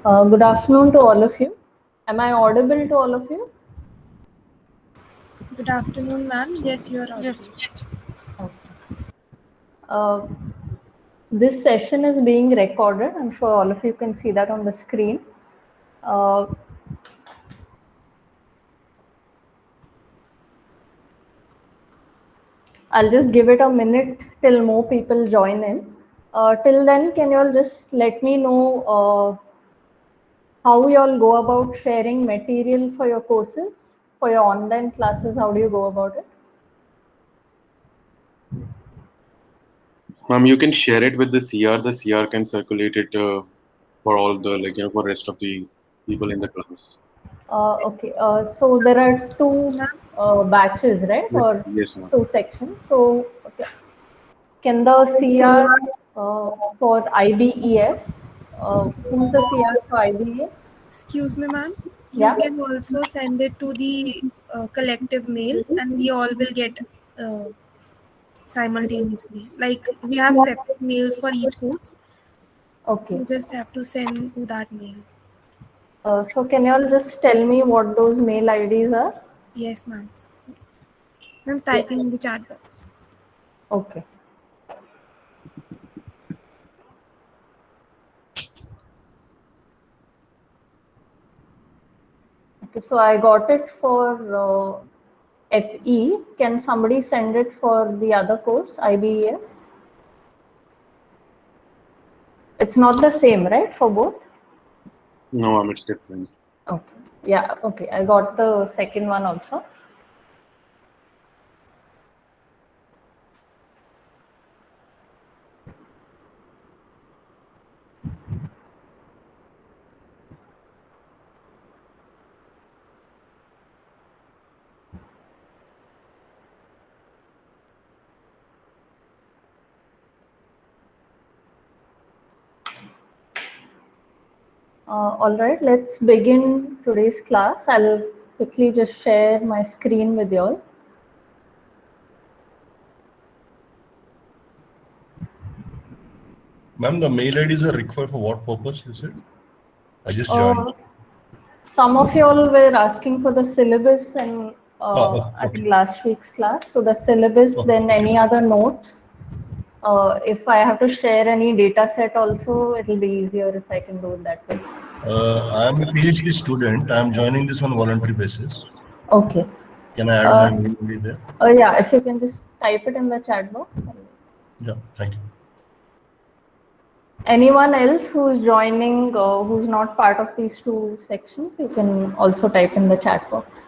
Good afternoon to all of you. Am I audible to all of you? Good afternoon, ma'am. Yes, you are audible. Yes. Okay. This session is being recorded. I'm sure all of you can see that on the screen. I'll just give it a minute till more people join in. Till then, can you all just let me know how you all go about sharing material for your courses, for your online classes? How do you go about it? You can share it with the CR. The CR can circulate it for all the for rest of the people in the class. Okay, so there are two Ma'am, batches, right, Yes, or yes, ma'am. two sections. So, okay. Can the CR for IBEF, who's the CR for IBEF? excuse me, ma'am. You Yeah. can also send it to the collective mail, and we all will get uh, simultaneously. Like we have separate mails for each course. Okay. You just have to send to that mail. So can you all just tell me what those mail IDs are? Yes, ma'am. I'm Yeah. typing in the chat box. Okay. Okay. So I got it for FE. Can somebody send it for the other course, IBEF? It's not the same, right, for both? No, ma'am, it's different. Okay. Yeah. Okay. I got the second one also. All right, let's begin today's class. I'll quickly just share my screen with you all. Ma'am, the mail IDs are required for what purpose, you said? I just joined. Some of you all were asking for the syllabus and I think Okay. last week's class. So the syllabus, then Okay. any other notes. If I have to share any data set also, it will be easier if I can do it that way. I am a PhD student. I am joining this on voluntary basis. Okay. Can I add my mail ID there? Yeah, if you can just type it in the chat box. Yeah, thank you. Anyone else who's joining, who's not part of these two sections, you can also type in the chat box.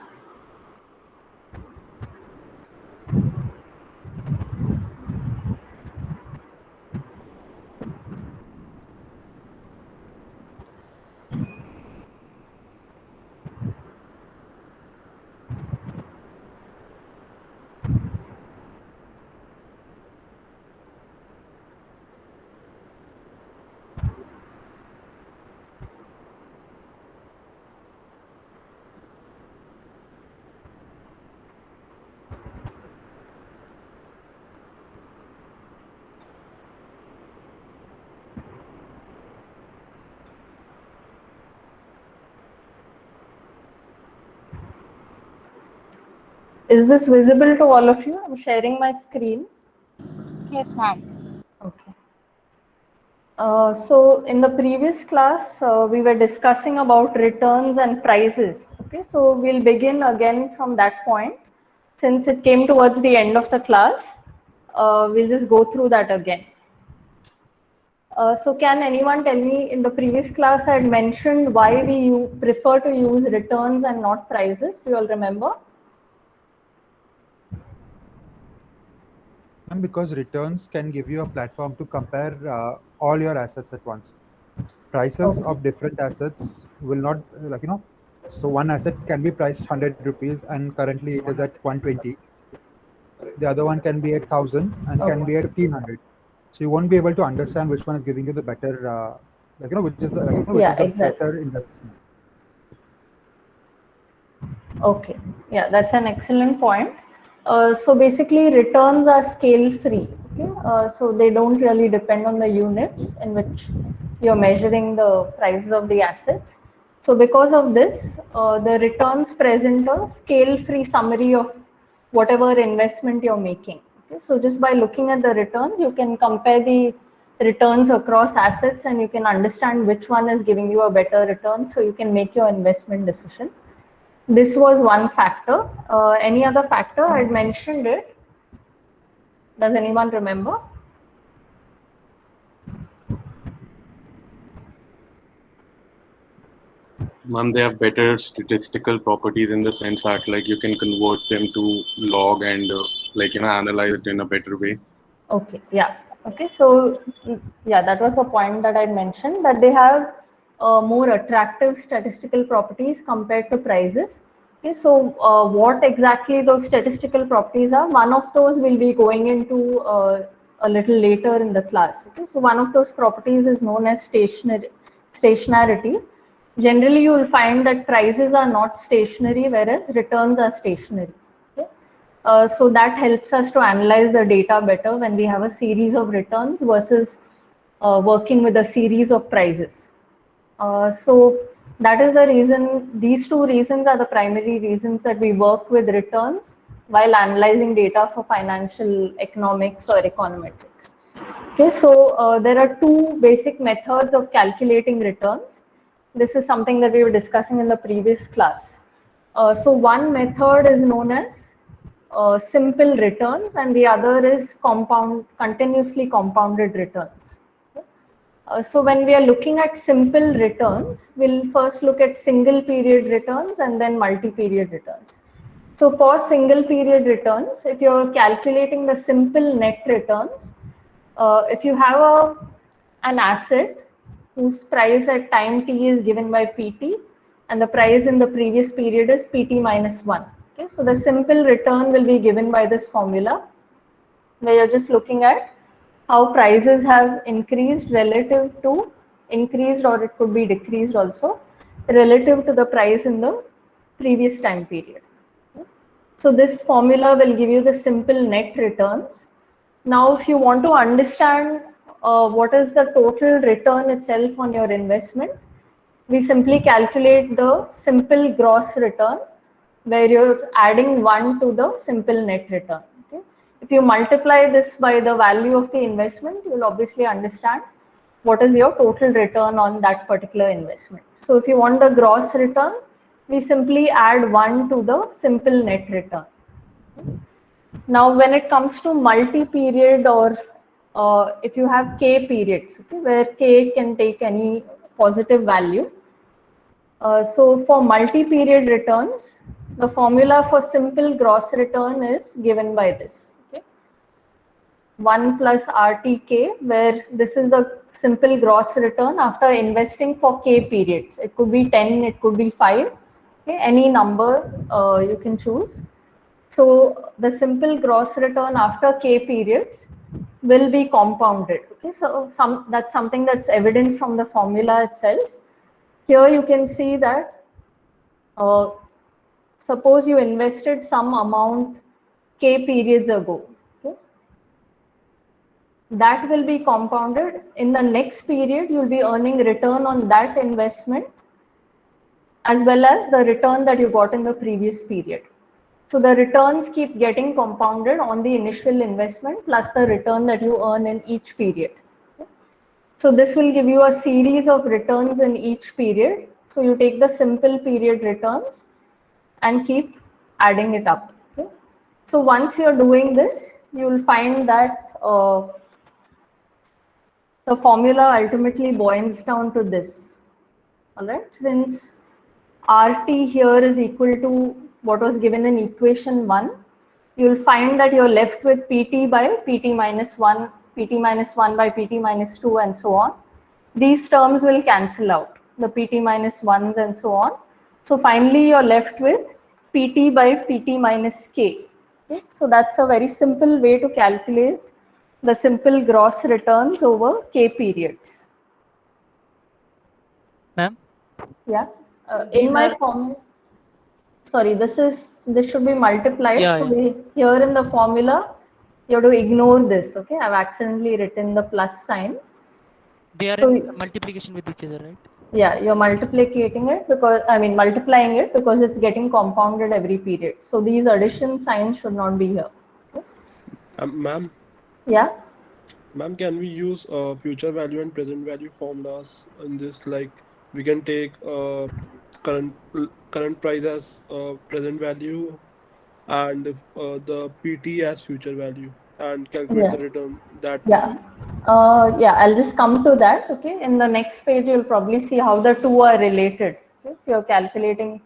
Is this visible to all of you? I'm sharing my screen. Yes, ma'am. Okay. So in the previous class, we were discussing about returns and prices. Okay, so we'll begin again from that point. Since it came towards the end of the class, we'll just go through that again. So can anyone tell me, in the previous class I had mentioned why we prefer to use returns and not prices? Do you all remember? Because returns can give you a platform to compare all your assets at once. Prices of different assets will not, so one asset can be priced 100 rupees and currently it is at 120. The other one can be at 1000 and can be at 1500. So you won't be able to understand which one is giving you the better, which is the better investment. Okay, yeah, that's an excellent point. So basically, returns are scale free. Okay, so they don't really depend on the units in which you're measuring the prices of the assets. So because of this, the returns present a scale-free summary of whatever investment you're making. Okay? So just by looking at the returns, you can compare the returns across assets and you can understand which one is giving you a better return, so you can make your investment decision. This was one factor. Any other factor? I'd mentioned it. Does anyone remember? Ma'am, they have better statistical properties in the sense that like you can convert them to log and analyze it in a better way. Okay, yeah. Okay, so yeah, that was the point that I mentioned, that they have more attractive statistical properties compared to prices. Okay, so what exactly those statistical properties are, one of those will be going into a little later in the class. Okay, so one of those properties is known as stationarity. Generally, you will find that prices are not stationary, whereas returns are stationary. Okay? So that helps us to analyze the data better when we have a series of returns versus working with a series of prices. So that is the reason, these two reasons are the primary reasons that we work with returns while analyzing data for financial economics or econometrics. Okay, so there are two basic methods of calculating returns. This is something that we were discussing in the previous class. So one method is known as simple returns and the other is continuously compounded returns. So when we are looking at simple returns, we'll first look at single period returns and then multi-period returns. So for single period returns, if you're calculating the simple net returns, if you have an asset whose price at time t is given by pt and the price in the previous period is pt minus 1. Okay, so the simple return will be given by this formula where you're just looking at how prices have increased relative to increased, or it could be decreased also, relative to the price in the previous time period. So this formula will give you the simple net returns. Now, if you want to understand what is the total return itself on your investment, we simply calculate the simple gross return where you're adding 1 to the simple net return. Okay? If you multiply this by the value of the investment, you'll obviously understand what is your total return on that particular investment. So if you want the gross return, we simply add 1 to the simple net return. Now, when it comes to multi-period or if you have k periods, okay, where k can take any positive value. So for multi-period returns, the formula for simple gross return is given by this. Okay? 1 plus RTK, where this is the simple gross return after investing for k periods. It could be 10, it could be 5, okay? Any number you can choose. So the simple gross return after k periods will be compounded. Okay, so that's something that's evident from the formula itself. Here you can see that suppose you invested some amount k periods ago. Okay, that will be compounded. In the next period, you'll be earning return on that investment as well as the return that you got in the previous period. So the returns keep getting compounded on the initial investment plus the return that you earn in each period. So this will give you a series of returns in each period. So you take the simple period returns and keep adding it up. Okay? So once you're doing this, you will find that the formula ultimately boils down to this. All right, since RT here is equal to what was given in equation 1, you'll find that you're left with PT by PT minus 1, PT minus 1 by PT minus 2, and so on. These terms will cancel out, the PT minus 1s and so on. So finally, you're left with PT by PT minus K. Okay? So that's a very simple way to calculate the simple gross returns over K periods. Ma'am? Yeah. In my form, sorry, this should be multiplied. Yeah, so yeah. Here in the formula, you have to ignore this. Okay, I've accidentally written the plus sign. They are So in multiplication with each other, right? yeah, you're multiplying it because, multiplying it because it's getting compounded every period. So these addition signs should not be here. Okay? Ma'am, Yeah. can we use future value and present value formulas in this? Like we can take current current price as present value and the PT as future value and calculate Yeah. the return that way. Yeah. Yeah, I'll just come to that. Okay. In the next page, you'll probably see how the two are related. Okay? If you're calculating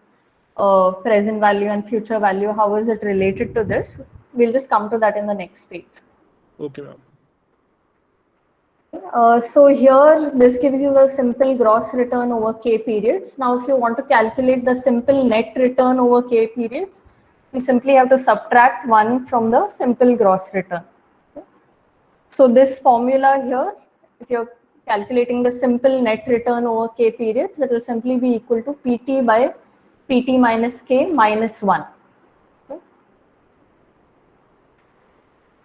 present value and future value, how is it related to this? We'll just come to that in the next page. Okay, ma'am. So here, this gives you the simple gross return over k periods. Now, if you want to calculate the simple net return over k periods, we simply have to subtract 1 from the simple gross return. Okay? So this formula here, if you're calculating the simple net return over k periods, it will simply be equal to Pt by Pt minus k minus 1. Okay?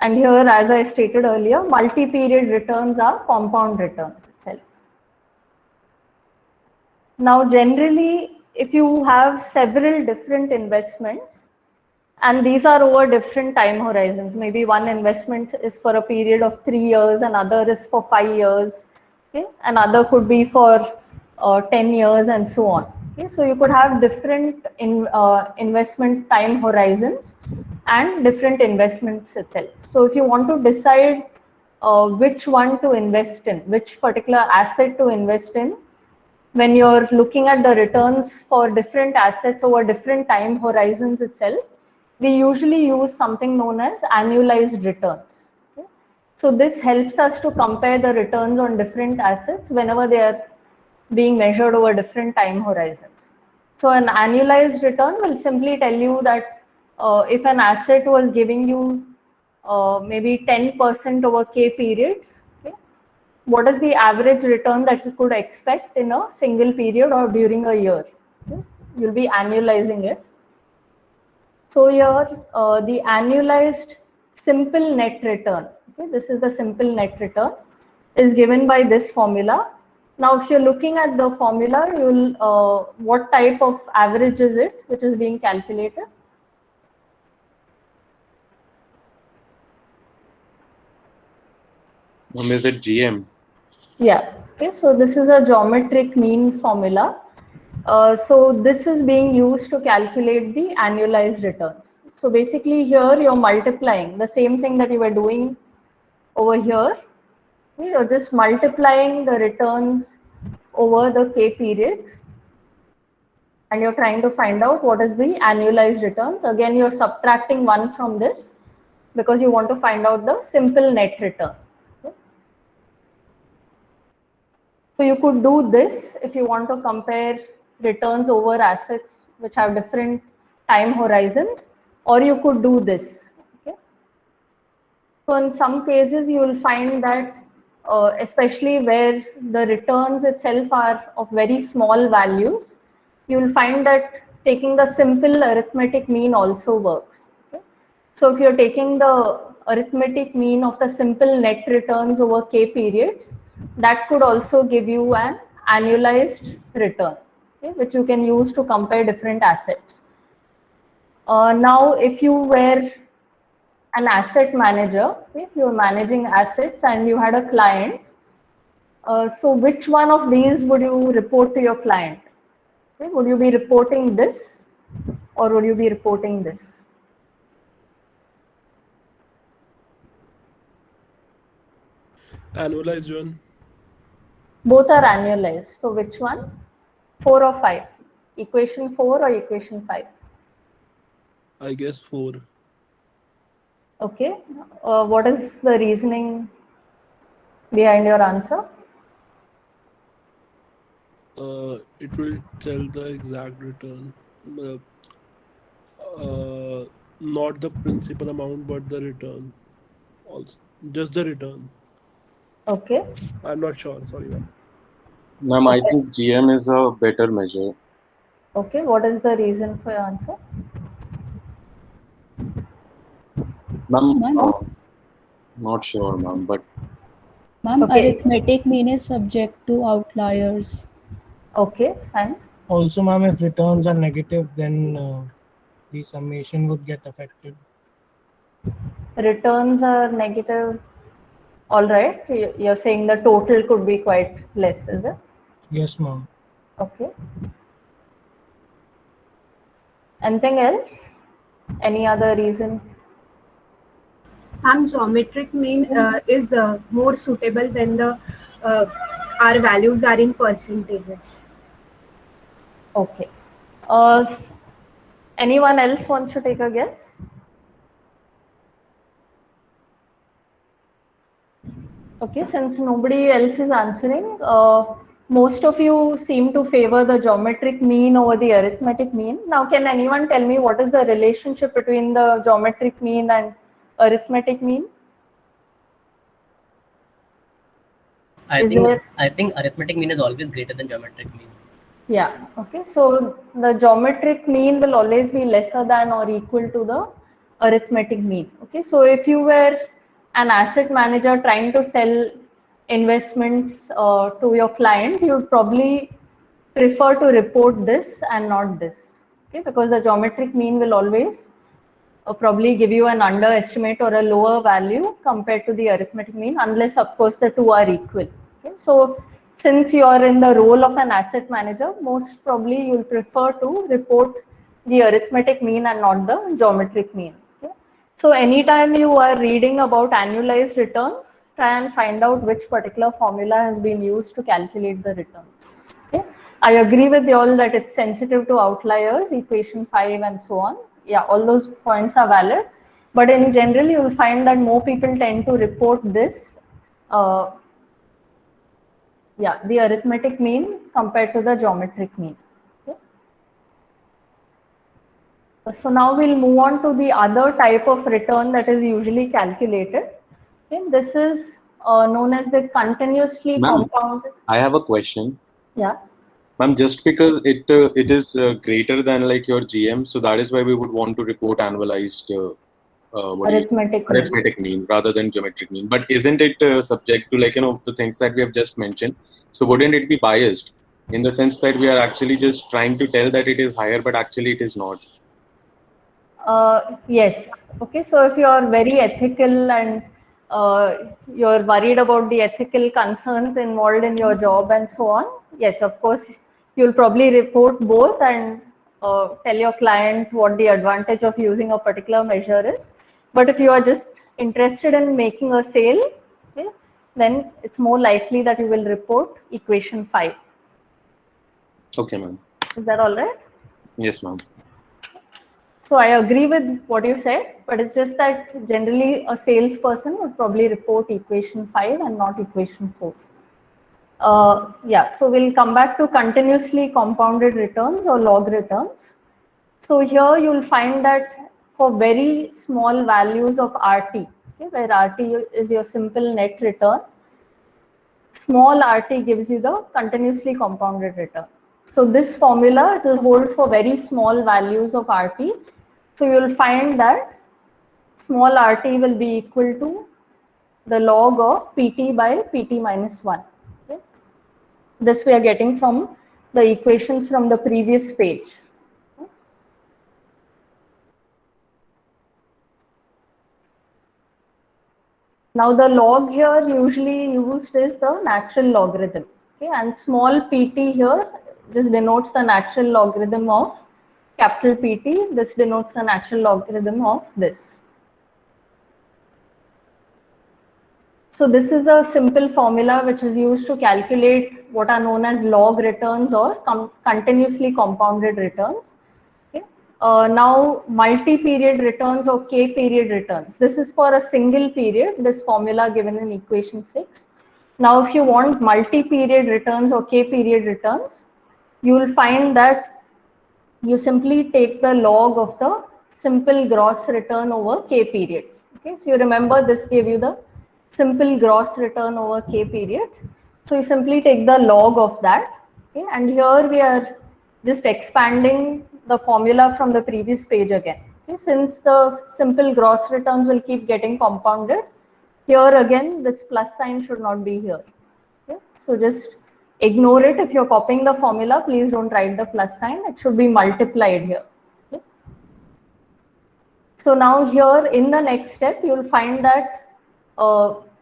And here, as I stated earlier, multi-period returns are compound returns itself. Now, generally, if you have several different investments, and these are over different time horizons, maybe one investment is for a period of 3 years, another is for 5 years, okay? Another could be for 10 years, and so on. Okay? So you could have different investment time horizons and different investments itself. So if you want to decide which one to invest in, which particular asset to invest in, when you're looking at the returns for different assets over different time horizons itself, we usually use something known as annualized returns. Okay? So this helps us to compare the returns on different assets whenever they are being measured over different time horizons. So an annualized return will simply tell you that if an asset was giving you maybe 10% over k periods, okay, what is the average return that you could expect in a single period or during a year? Okay? You'll be annualizing it. So here, the annualized simple net return, okay, this is the simple net return, is given by this formula. Now, if you're looking at the formula, you'll, what type of average is it which is being calculated? Is it GM? Yeah, okay, so this is a geometric mean formula. So this is being used to calculate the annualized returns. So basically here you're multiplying the same thing that you were doing over here. Okay, you're just multiplying the returns over the k periods, and you're trying to find out what is the annualized returns. Again, you're subtracting 1 from this because you want to find out the simple net return. Okay? So you could do this if you want to compare returns over assets which have different time horizons, or you could do this. Okay? So in some cases, you will find that especially where the returns itself are of very small values, you will find that taking the simple arithmetic mean also works. Okay? So if you're taking the arithmetic mean of the simple net returns over k periods, that could also give you an annualized return, okay, which you can use to compare different assets. Now, if you were an asset manager, okay, if you're managing assets and you had a client, so which one of these would you report to your client? Okay, would you be reporting this or would you be reporting this? Annualized one. Both are annualized. So which one? 4 or 5? Equation 4 or equation 5? I guess 4. Okay. What is the reasoning behind your answer? It will tell the exact return. Not the principal amount, but the return. Also, just the return. Okay. I'm not sure. Sorry, ma'am. Ma'am, I Okay. think GM is a better measure. Okay. What is the reason for your answer? Ma'am, not sure, ma'am, but Ma'am, Okay. arithmetic mean is subject to outliers. Okay, fine. Also, ma'am, if returns are negative, then the summation would get affected. Returns are negative. All right. You're saying the total could be quite less, is it? Yes, ma'am. Okay. Anything else? Any other reason? Geometric mean is more suitable when the uh, our values are in percentages. Okay. Anyone else wants to take a guess? Okay, since nobody else is answering, most of you seem to favor the geometric mean over the arithmetic mean. Now, can anyone tell me what is the relationship between the geometric mean and arithmetic mean? I think arithmetic mean is always greater than geometric mean. Yeah, okay. So the geometric mean will always be lesser than or equal to the arithmetic mean. Okay, so if you were an asset manager trying to sell investments to your client, you would probably prefer to report this and not this. Okay, because the geometric mean will always probably give you an underestimate or a lower value compared to the arithmetic mean, unless of course the two are equal. Okay, so since you are in the role of an asset manager, most probably you will prefer to report the arithmetic mean and not the geometric mean. Okay? So anytime you are reading about annualized returns, try and find out which particular formula has been used to calculate the returns. Okay? I agree with you all that it's sensitive to outliers, equation 5 and so on. Yeah, all those points are valid. But in general, you will find that more people tend to report this, the arithmetic mean compared to the geometric mean. Okay? So now we'll move on to the other type of return that is usually calculated. Okay? This is known as the continuously compounded. I have a question. Yeah. Ma'am, just because it is greater than like your GM, so that is why we would want to report annualized arithmetic mean rather than geometric mean. But isn't it subject to like the things that we have just mentioned? So wouldn't it be biased in the sense that we are actually just trying to tell that it is higher, but actually it is not? Yes. Okay. So if you are very ethical and you're worried about the ethical concerns involved in your job and so on, yes, of course, you'll probably report both and tell your client what the advantage of using a particular measure is. But if you are just interested in making a sale, okay, then it's more likely that you will report equation 5. Okay, ma'am. Is that all right? Yes, ma'am. So I agree with what you said, but it's just that generally a salesperson would probably report equation 5 and not equation 4. So we'll come back to continuously compounded returns or log returns. So here you'll find that for very small values of RT, okay, where RT is your simple net return, small RT gives you the continuously compounded return. So this formula, it will hold for very small values of RT. So you'll find that small RT will be equal to the log of PT by PT minus 1. Okay? This we are getting from the equations from the previous page. Now the log here usually used is the natural logarithm. Okay? And small pt here just denotes the natural logarithm of capital PT. This denotes the natural logarithm of this. So this is a simple formula which is used to calculate what are known as log returns or continuously compounded returns. Okay? Now multi-period returns or k-period returns. This is for a single period, this formula given in equation 6. Now if you want multi-period returns or k-period returns, you will find that you simply take the log of the simple gross return over k periods. Okay, so you remember this gave you the simple gross return over k periods. So you simply take the log of that. Okay, and here we are just expanding the formula from the previous page again. Okay, since the simple gross returns will keep getting compounded, Here again, this plus sign should not be here. Okay? So just ignore it. If you're copying the formula, please don't write the plus sign. It should be multiplied here. Okay? So now here in the next step, you'll find that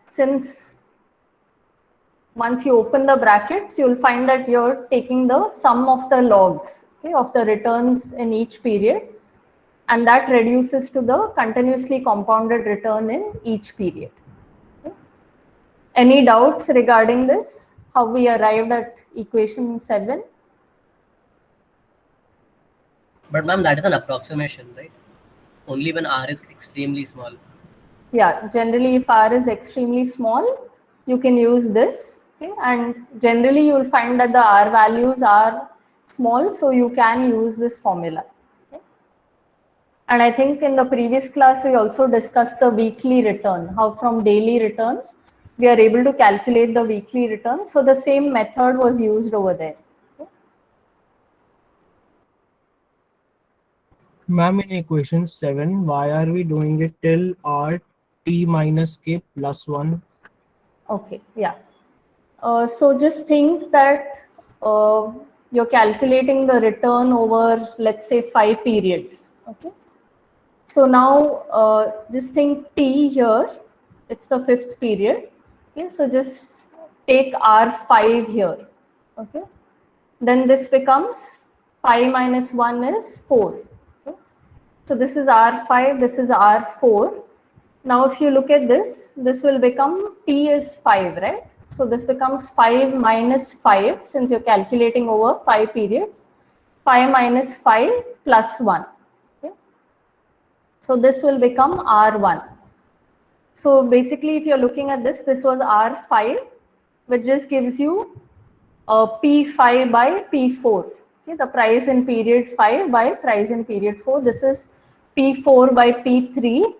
since once you open the brackets, you'll find that you're taking the sum of the logs, okay, of the returns in each period, and that reduces to the continuously compounded return in each period. Okay. Any doubts regarding this? How we arrived at equation 7? But ma'am, that is an approximation, right? Only when R is extremely small. Yeah, generally if R is extremely small, you can use this. Okay? And generally you will find that the R values are small, so you can use this formula. Okay? And I think in the previous class, we also discussed the weekly return, how from daily returns, we are able to calculate the weekly return. So the same method was used over there. Okay? Ma'am, in equation 7, why are we doing it till R t minus k plus 1? Okay, yeah. So just think that you're calculating the return over, let's say, 5 periods. Okay. So now just think T here, it's the 5th period. Okay, so just take R5 here. Okay. Then this becomes 5 minus 1 is 4. Okay. So this is R5, this is R4. Now if you look at this, this will become T is 5, right? So this becomes 5 minus 5, since you're calculating over 5 periods. 5 minus 5 plus 1. Okay? So this will become R1. So basically if you're looking at this, this was R5, which just gives you P5 by P4. Okay? The price in period 5 by price in period 4. This is P4 by P3.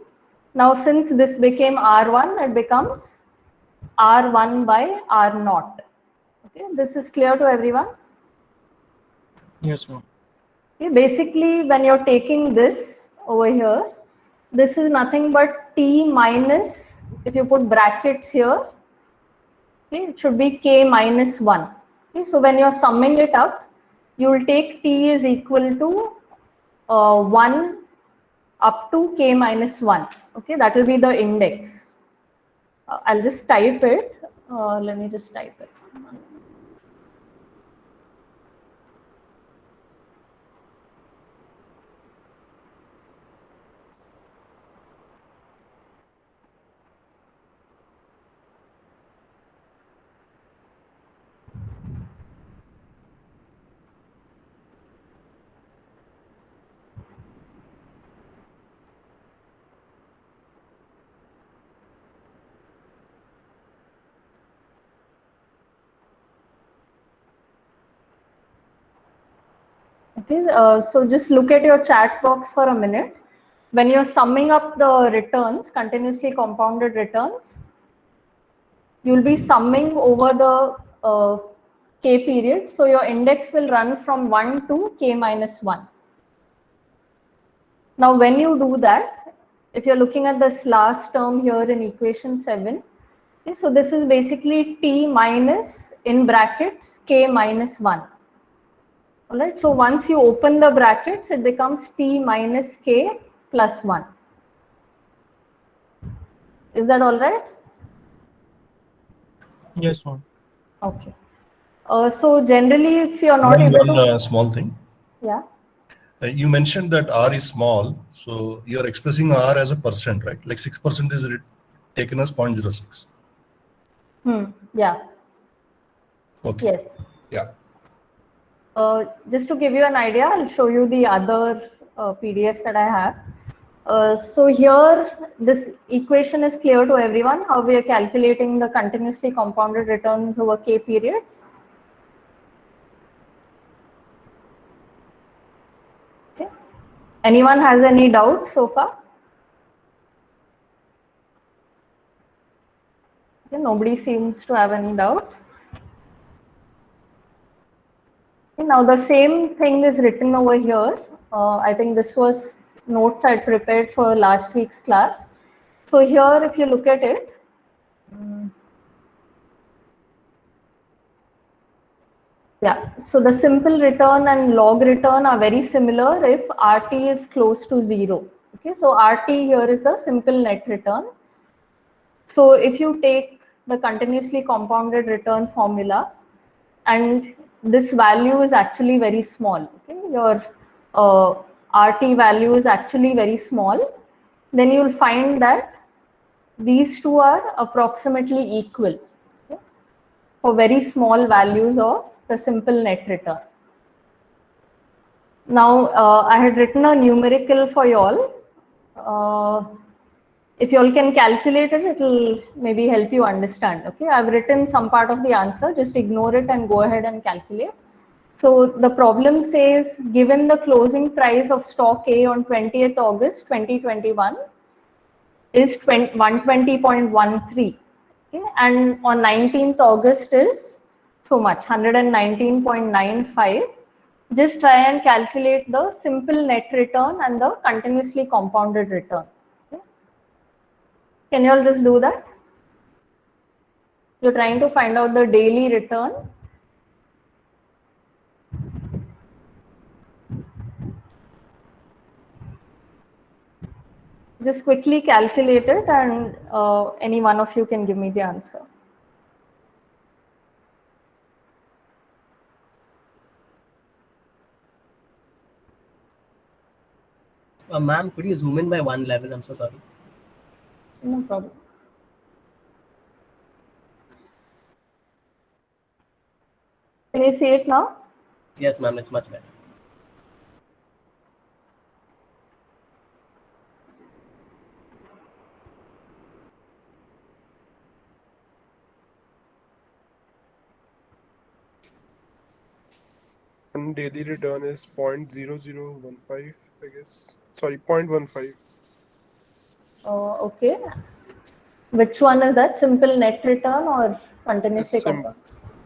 Now since this became R1, it becomes R1 by R0. Okay, this is clear to everyone? Yes, ma'am. Okay, basically when you're taking this over here, this is nothing but T minus, if you put brackets here, okay, it should be K minus 1. Okay, so when you're summing it up, you will take T is equal to 1 up to K minus 1. Okay, that will be the index. I'll just type it. Let me just type it. Okay, so just look at your chat box for a minute. When you're summing up the returns, continuously compounded returns, you'll be summing over the K period. So your index will run from 1 to K minus 1. Now, when you do that, if you're looking at this last term here in equation 7, okay, so this is basically T minus, in brackets, K minus 1. All right, so once you open the brackets, it becomes T minus K plus 1. Is that all right? Yes, ma'am. Okay. So generally, if you're not able to... One small thing. Yeah. You mentioned that R is small, so you're expressing R as a percent, right? Like 6% is taken as 0.06. Yeah. Okay. Yes. Yeah. Just to give you an idea, I'll show you the other PDF that I have. So here, this equation is clear to everyone, how we are calculating the continuously compounded returns over K periods. Okay. Anyone has any doubt so far? Okay, nobody seems to have any doubts. Okay, now the same thing is written over here. I think this was notes I prepared for last week's class. So here, if you look at it, Yeah, so the simple return and log return are very similar if RT is close to 0. Okay, so RT here is the simple net return. So if you take the continuously compounded return formula and this value is actually very small, okay, your RT value is actually very small, then you'll find that these two are approximately equal, okay, for very small values of the simple net return. Now, I had written a numerical for y'all. If y'all can calculate it, it will maybe help you understand. Okay, I've written some part of the answer, just ignore it and go ahead and calculate. So the problem says, given the closing price of stock A on 20th August 2021 is 120.13, okay, and on 19th August is so much, 119.95. Just try and calculate the simple net return and the continuously compounded return. Okay. Can you all just do that? You're trying to find out the daily return. Just quickly calculate it and any one of you can give me the answer. Ma'am, could you zoom in by one level? I'm so sorry. No problem. Can you see it now? Yes, ma'am, it's much better. And daily return is 0.0015, I guess. Sorry, 0.15. Okay. Which one is that? Simple net return or continuously compound?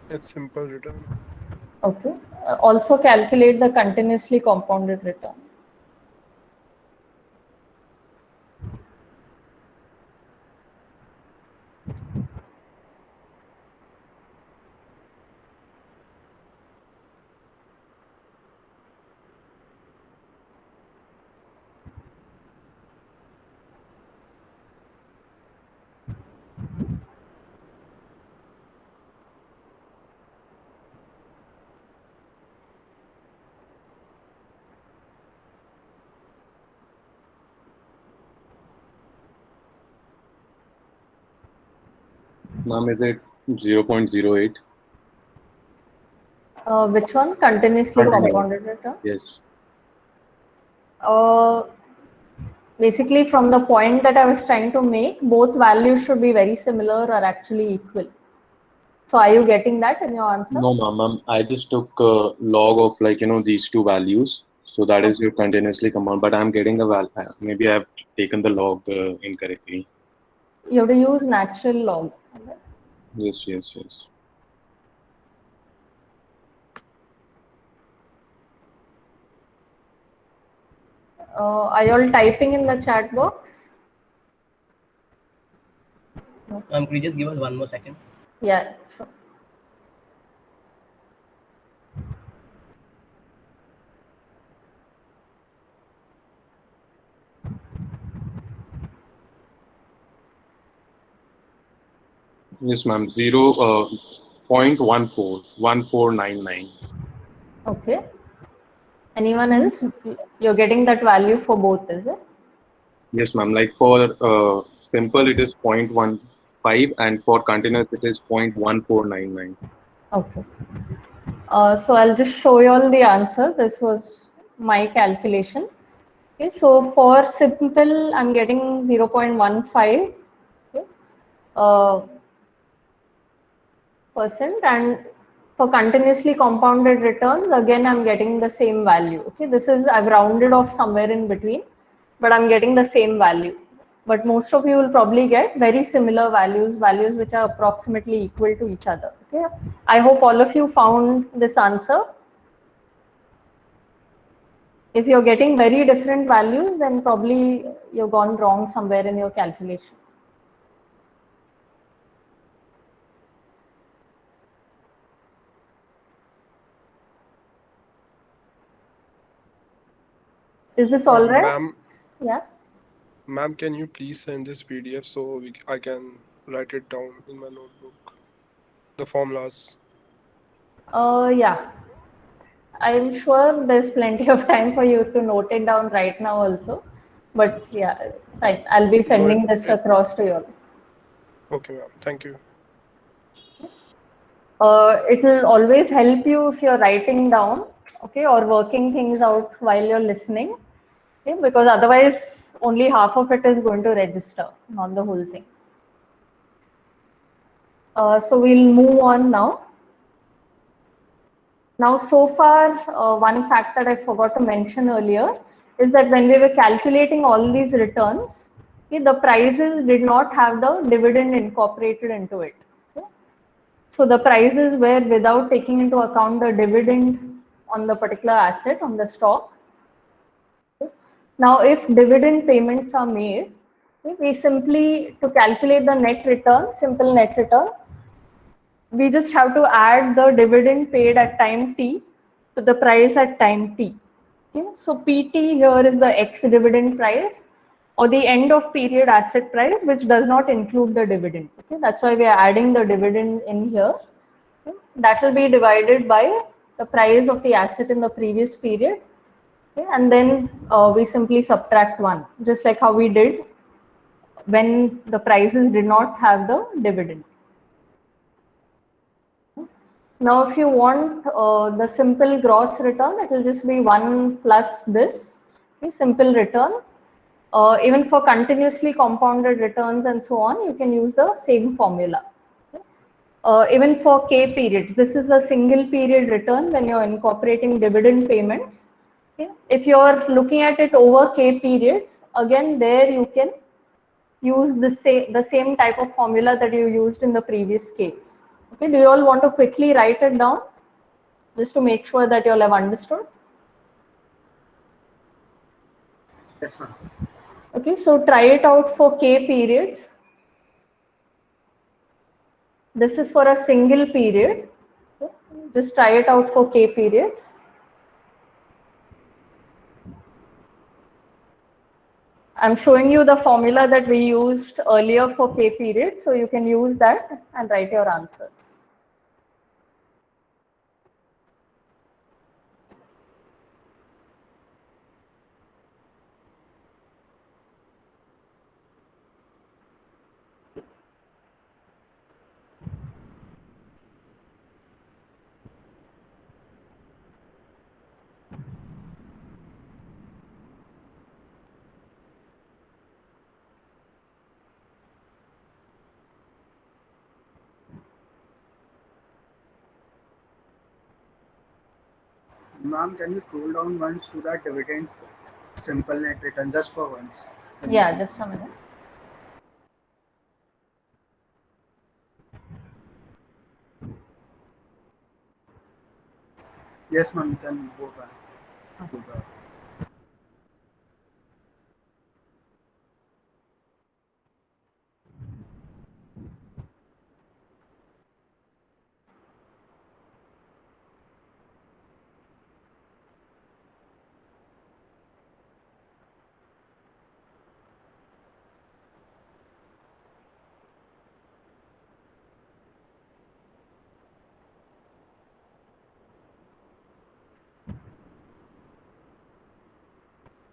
It's simple return. Okay. Also calculate the continuously compounded return. Ma'am, is it 0.08? Which one? Continuously compounded return? Yes. Basically, from the point that I was trying to make, both values should be very similar or actually equal. So are you getting that in your answer? No, ma'am. I just took a log of these two values. So that is your continuously compound. But I'm getting the value. Maybe I've taken the log incorrectly. You have to use natural log. Yes, yes, yes. Are you all typing in the chat box? Could you just give us one more second? Yeah, sure. Yes, ma'am. 0.1499. Okay. Anyone else? You're getting that value for both, is it? Yes, ma'am. Like for simple, it is 0.15, and for continuous, it is 0.1499. Okay. So I'll just show you all the answer. This was my calculation. Okay, so for simple, I'm getting 0.15. Okay. Percent, and for continuously compounded returns, again I'm getting the same value. Okay, this is, I've rounded off somewhere in between, but I'm getting the same value. But most of you will probably get very similar values which are approximately equal to each other. Okay, I hope all of you found this answer. If you're getting very different values, then probably you've gone wrong somewhere in your calculation. Is this all right? Ma'am, Yeah. ma'am, can you please send this PDF so I can write it down in my notebook? The formulas. Yeah. I'm sure there's plenty of time for you to note it down right now also. But yeah, fine. I'll be No, sending this across to you. okay, ma'am. Thank you. It will always help you if you're writing down, okay, or working things out while you're listening, okay, because otherwise only half of it is going to register, not the whole thing. So we'll move on now. Now, so far, one fact that I forgot to mention earlier is that when we were calculating all these returns, okay, the prices did not have the dividend incorporated into it. Okay? So the prices were without taking into account the dividend on the particular asset, on the stock. Okay? Now, if dividend payments are made, okay, we simply, to calculate the net return, simple net return, we just have to add the dividend paid at time t to the price at time t. Okay? So PT here is the ex dividend price or the end of period asset price, which does not include the dividend. Okay? That's why we are adding the dividend in here. Okay? That will be divided by the price of the asset in the previous period. Okay? And then we simply subtract 1, just like how we did when the prices did not have the dividend. Now, if you want the simple gross return, it will just be 1 plus this, okay, simple return. Even for continuously compounded returns and so on, you can use the same formula. Okay. Even for K periods, this is a single period return when you're incorporating dividend payments. Okay. If you're looking at it over K periods, again, there you can use the same type of formula that you used in the previous case. Okay, do you all want to quickly write it down just to make sure that you all have understood? Yes, ma'am. Okay, so try it out for K periods. This is for a single period. Okay. Just try it out for K periods. I'm showing you the formula that we used earlier for K period, so you can use that and write your answers. Ma'am, can you scroll down once to that dividend simple net return just for once? Yeah, just a minute. Yes, ma'am, you can go back to the.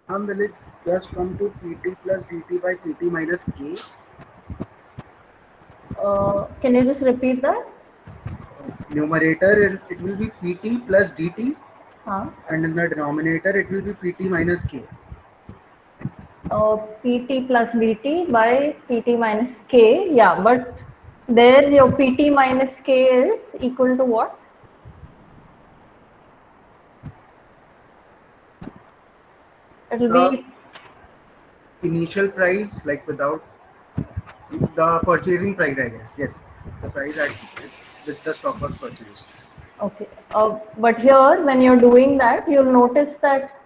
Will it just come to PT plus DT by PT minus K? Can you just repeat that? Numerator, it will be PT plus DT, Huh? and in the denominator, it will be PT minus K. PT plus DT by PT minus K. Yeah, but there your PT minus K is equal to what? It will be initial price, like without the purchasing price, I guess. Yes, the price at which the stock was purchased. okay. But here, when you're doing that, you'll notice that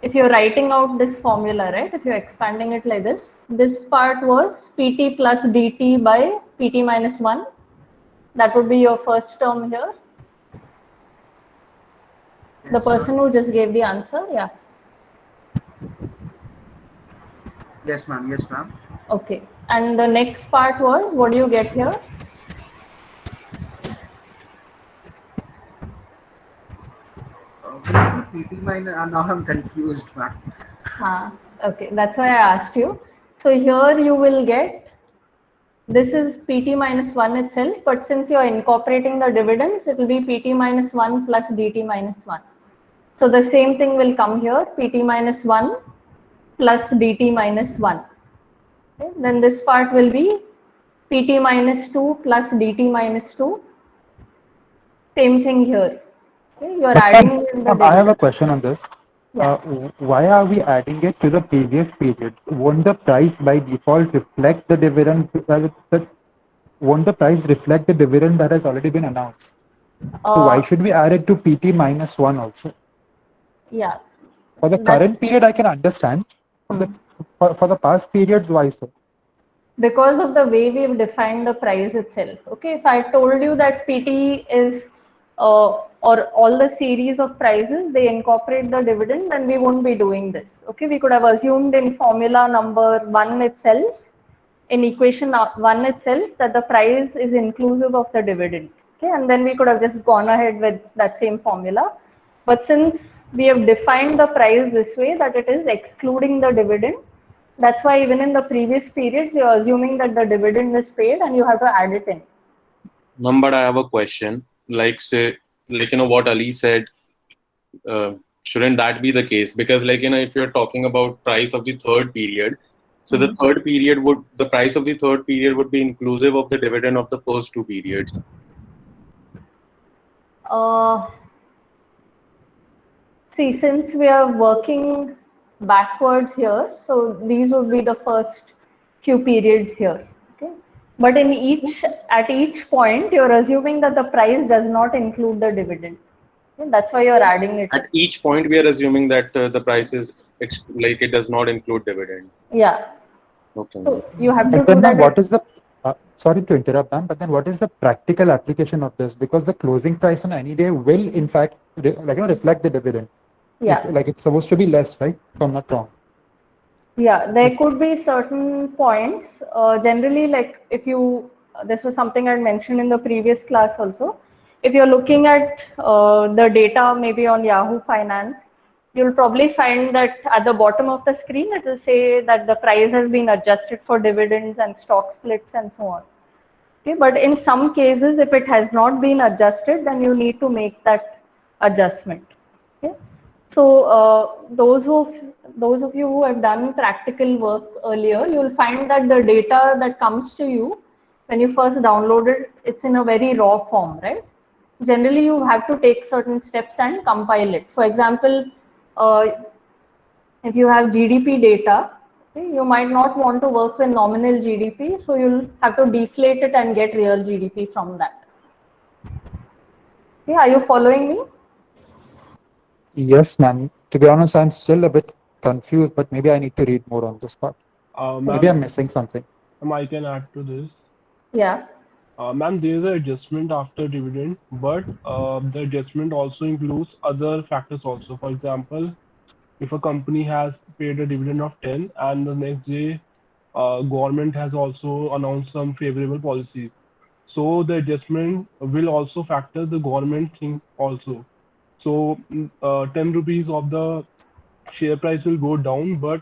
if you're writing out this formula, right? If you're expanding it like this part was PT plus DT by PT minus 1. That would be your first term here. Yes, The person who just gave the answer, yeah. Yes, ma'am. Yes, ma'am. Okay. And the next part was, what do you get here? PT minus. Now I'm confused, ma'am. Okay, that's why I asked you. So here you will get, this is PT minus 1 itself, but since you are incorporating the dividends, it will be PT minus 1 plus DT minus 1. So the same thing will come here, PT minus 1 plus DT minus 1. Okay? Then this part will be PT minus 2 plus DT minus 2. Same thing here. Okay? You are adding in the I have a dividend. question on this. Yeah. Why are we adding it to the previous period? Won't the price by default reflect the dividend? Won't the price reflect the dividend that has already been announced? So why should we add it to PT minus 1 also? Yeah. For the current period, I can understand. For the past periods, why so? Because of the way we've defined the price itself. Okay, if I told you that PT is or all the series of prices, they incorporate the dividend, then we won't be doing this. Okay, we could have assumed in formula number 1 itself, in equation 1 itself, that the price is inclusive of the dividend. Okay, and then we could have just gone ahead with that same formula. But since we have defined the price this way, that it is excluding the dividend, that's why even in the previous periods, you're assuming that the dividend is paid and you have to add it in. But I have a question. Like, say, like, what Ali said, shouldn't that be the case? Because, like, if you're talking about price of the third period, so the price of the third period would be inclusive of the dividend of the first two periods. See, since we are working backwards here, so these would be the first few periods here. Okay, but at each point, you're assuming that the price does not include the dividend. Okay? That's why you're adding it. At each point, we are assuming that the price is like it does not include dividend. Yeah. Okay. So you have to But do then that. what is the sorry to interrupt, ma'am, but then what is the practical application of this? Because the closing price on any day will, in fact, reflect the dividend. Yeah. It's supposed to be less, right? If I'm not wrong. Yeah, there could be certain points. Generally, like if you, this was something I mentioned in the previous class also. If you're looking at the data maybe on Yahoo Finance, you'll probably find that at the bottom of the screen, it will say that the price has been adjusted for dividends and stock splits and so on. Okay, but in some cases, if it has not been adjusted, then you need to make that adjustment. Okay. So those of you who have done practical work earlier, you will find that the data that comes to you when you first download it, it's in a very raw form, right? Generally, you have to take certain steps and compile it. For example, if you have GDP data, okay, you might not want to work with nominal GDP, so you'll have to deflate it and get real GDP from that. Okay, are you following me? Yes, ma'am. To be honest, I'm still a bit confused, but maybe I need to read more on this part. Maybe I'm missing something. I can add to this. Yeah. Ma'am, there is an adjustment after dividend, but the adjustment also includes other factors also. For example, if a company has paid a dividend of 10 and the next day government has also announced some favorable policies, so the adjustment will also factor the government thing also. So 10 rupees of the share price will go down, but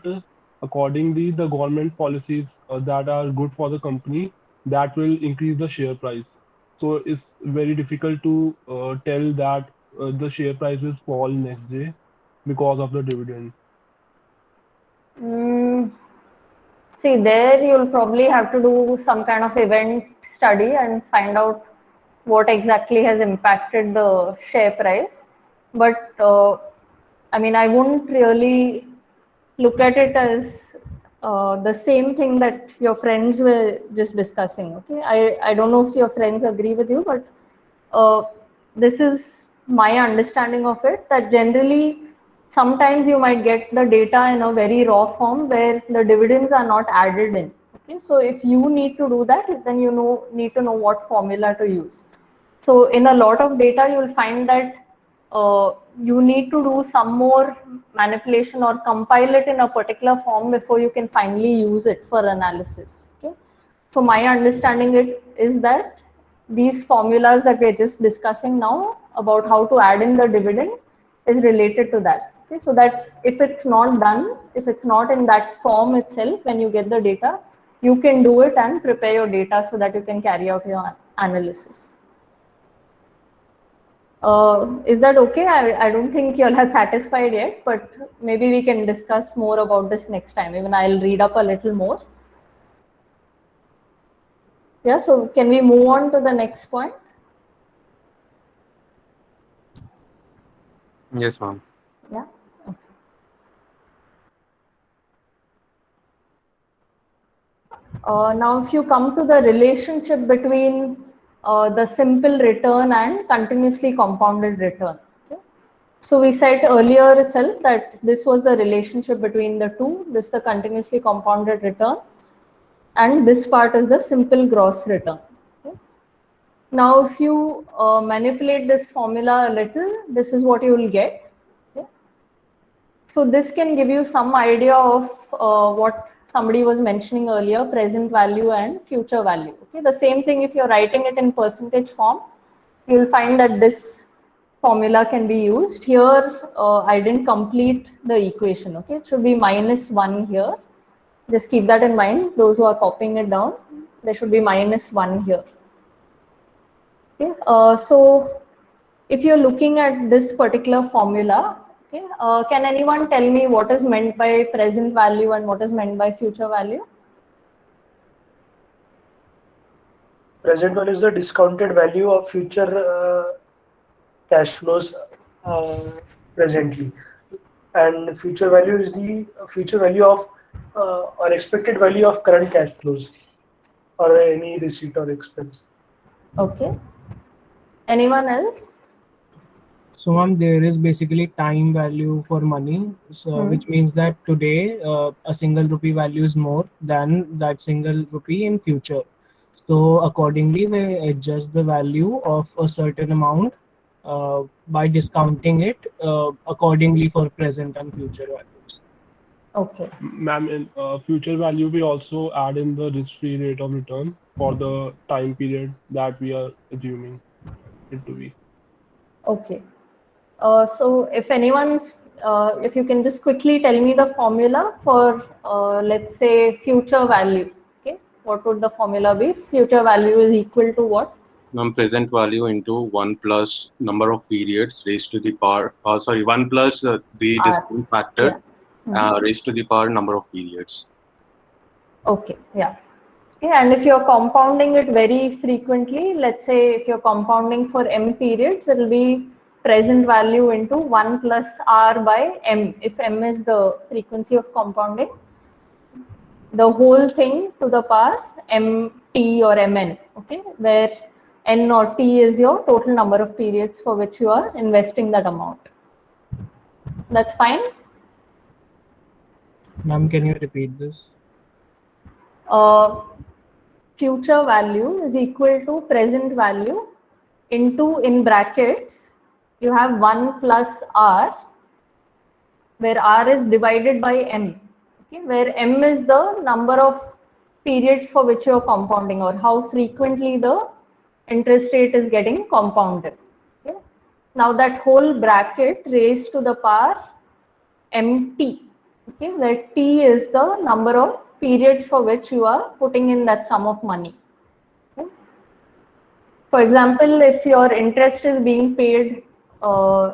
accordingly, the government policies that are good for the company, that will increase the share price. So it's very difficult to tell that the share price will fall next day because of the dividend. See, there you'll probably have to do some kind of event study and find out what exactly has impacted the share price. But I mean, I wouldn't really look at it as the same thing that your friends were just discussing. Okay, I don't know if your friends agree with you, but this is my understanding of it, that generally sometimes you might get the data in a very raw form where the dividends are not added in. Okay, so if you need to do that, then need to know what formula to use. So in a lot of data, you'll find that you need to do some more manipulation or compile it in a particular form before you can finally use it for analysis. Okay? So my understanding is that these formulas that we are just discussing now about how to add in the dividend is related to that. Okay? So that if it's not done, if it's not in that form itself when you get the data, you can do it and prepare your data so that you can carry out your analysis. Is that okay? I don't think you all are satisfied yet, but maybe we can discuss more about this next time. Even I'll read up a little more. Yeah, so can we move on to the next point? Yes, ma'am. Yeah. Okay. Now, if you come to the relationship between the simple return and continuously compounded return. Okay? So we said earlier itself that this was the relationship between the two. This is the continuously compounded return, and this part is the simple gross return. Okay? Now, if you manipulate this formula a little, this is what you will get. Okay? So this can give you some idea of what somebody was mentioning earlier, present value and future value. Okay, the same thing if you're writing it in percentage form, you'll find that this formula can be used. Here, I didn't complete the equation. Okay, it should be -1 here. Just keep that in mind. Those who are copying it down, there should be -1 here. Okay, so if you're looking at this particular formula, okay, can anyone tell me what is meant by present value and what is meant by future value? Present value is the discounted value of future cash flows presently, and future value is the future value of or expected value of current cash flows or any receipt or expense. Okay. Anyone else? So, ma'am, there is basically time value for money, so which means that today a single rupee value is more than that single rupee in future. So, accordingly, we adjust the value of a certain amount by discounting it accordingly for present and future values. Okay. Ma'am, in future value, we also add in the risk-free rate of return for the time period that we are assuming it to be. Okay. So if anyone's, if you can just quickly tell me the formula for, let's say, future value. Okay. What would the formula be? Future value is equal to what? Present value into 1 plus number of periods raised to the power, 1 plus the discount factor raised to the power number of periods. Okay, yeah. Okay, and if you're compounding it very frequently, let's say if you're compounding for m periods, it will be present value into 1 plus r by m, if m is the frequency of compounding. The whole thing to the power mt or mn, okay, where n or t is your total number of periods for which you are investing that amount. That's fine? Ma'am, can you repeat this? Future value is equal to present value into, in brackets, you have 1 plus r, where r is divided by m, okay, where m is the number of periods for which you are compounding or how frequently the interest rate is getting compounded. Okay. Now that whole bracket raised to the power mt, okay, where t is the number of periods for which you are putting in that sum of money. Okay. For example, if your interest is being paid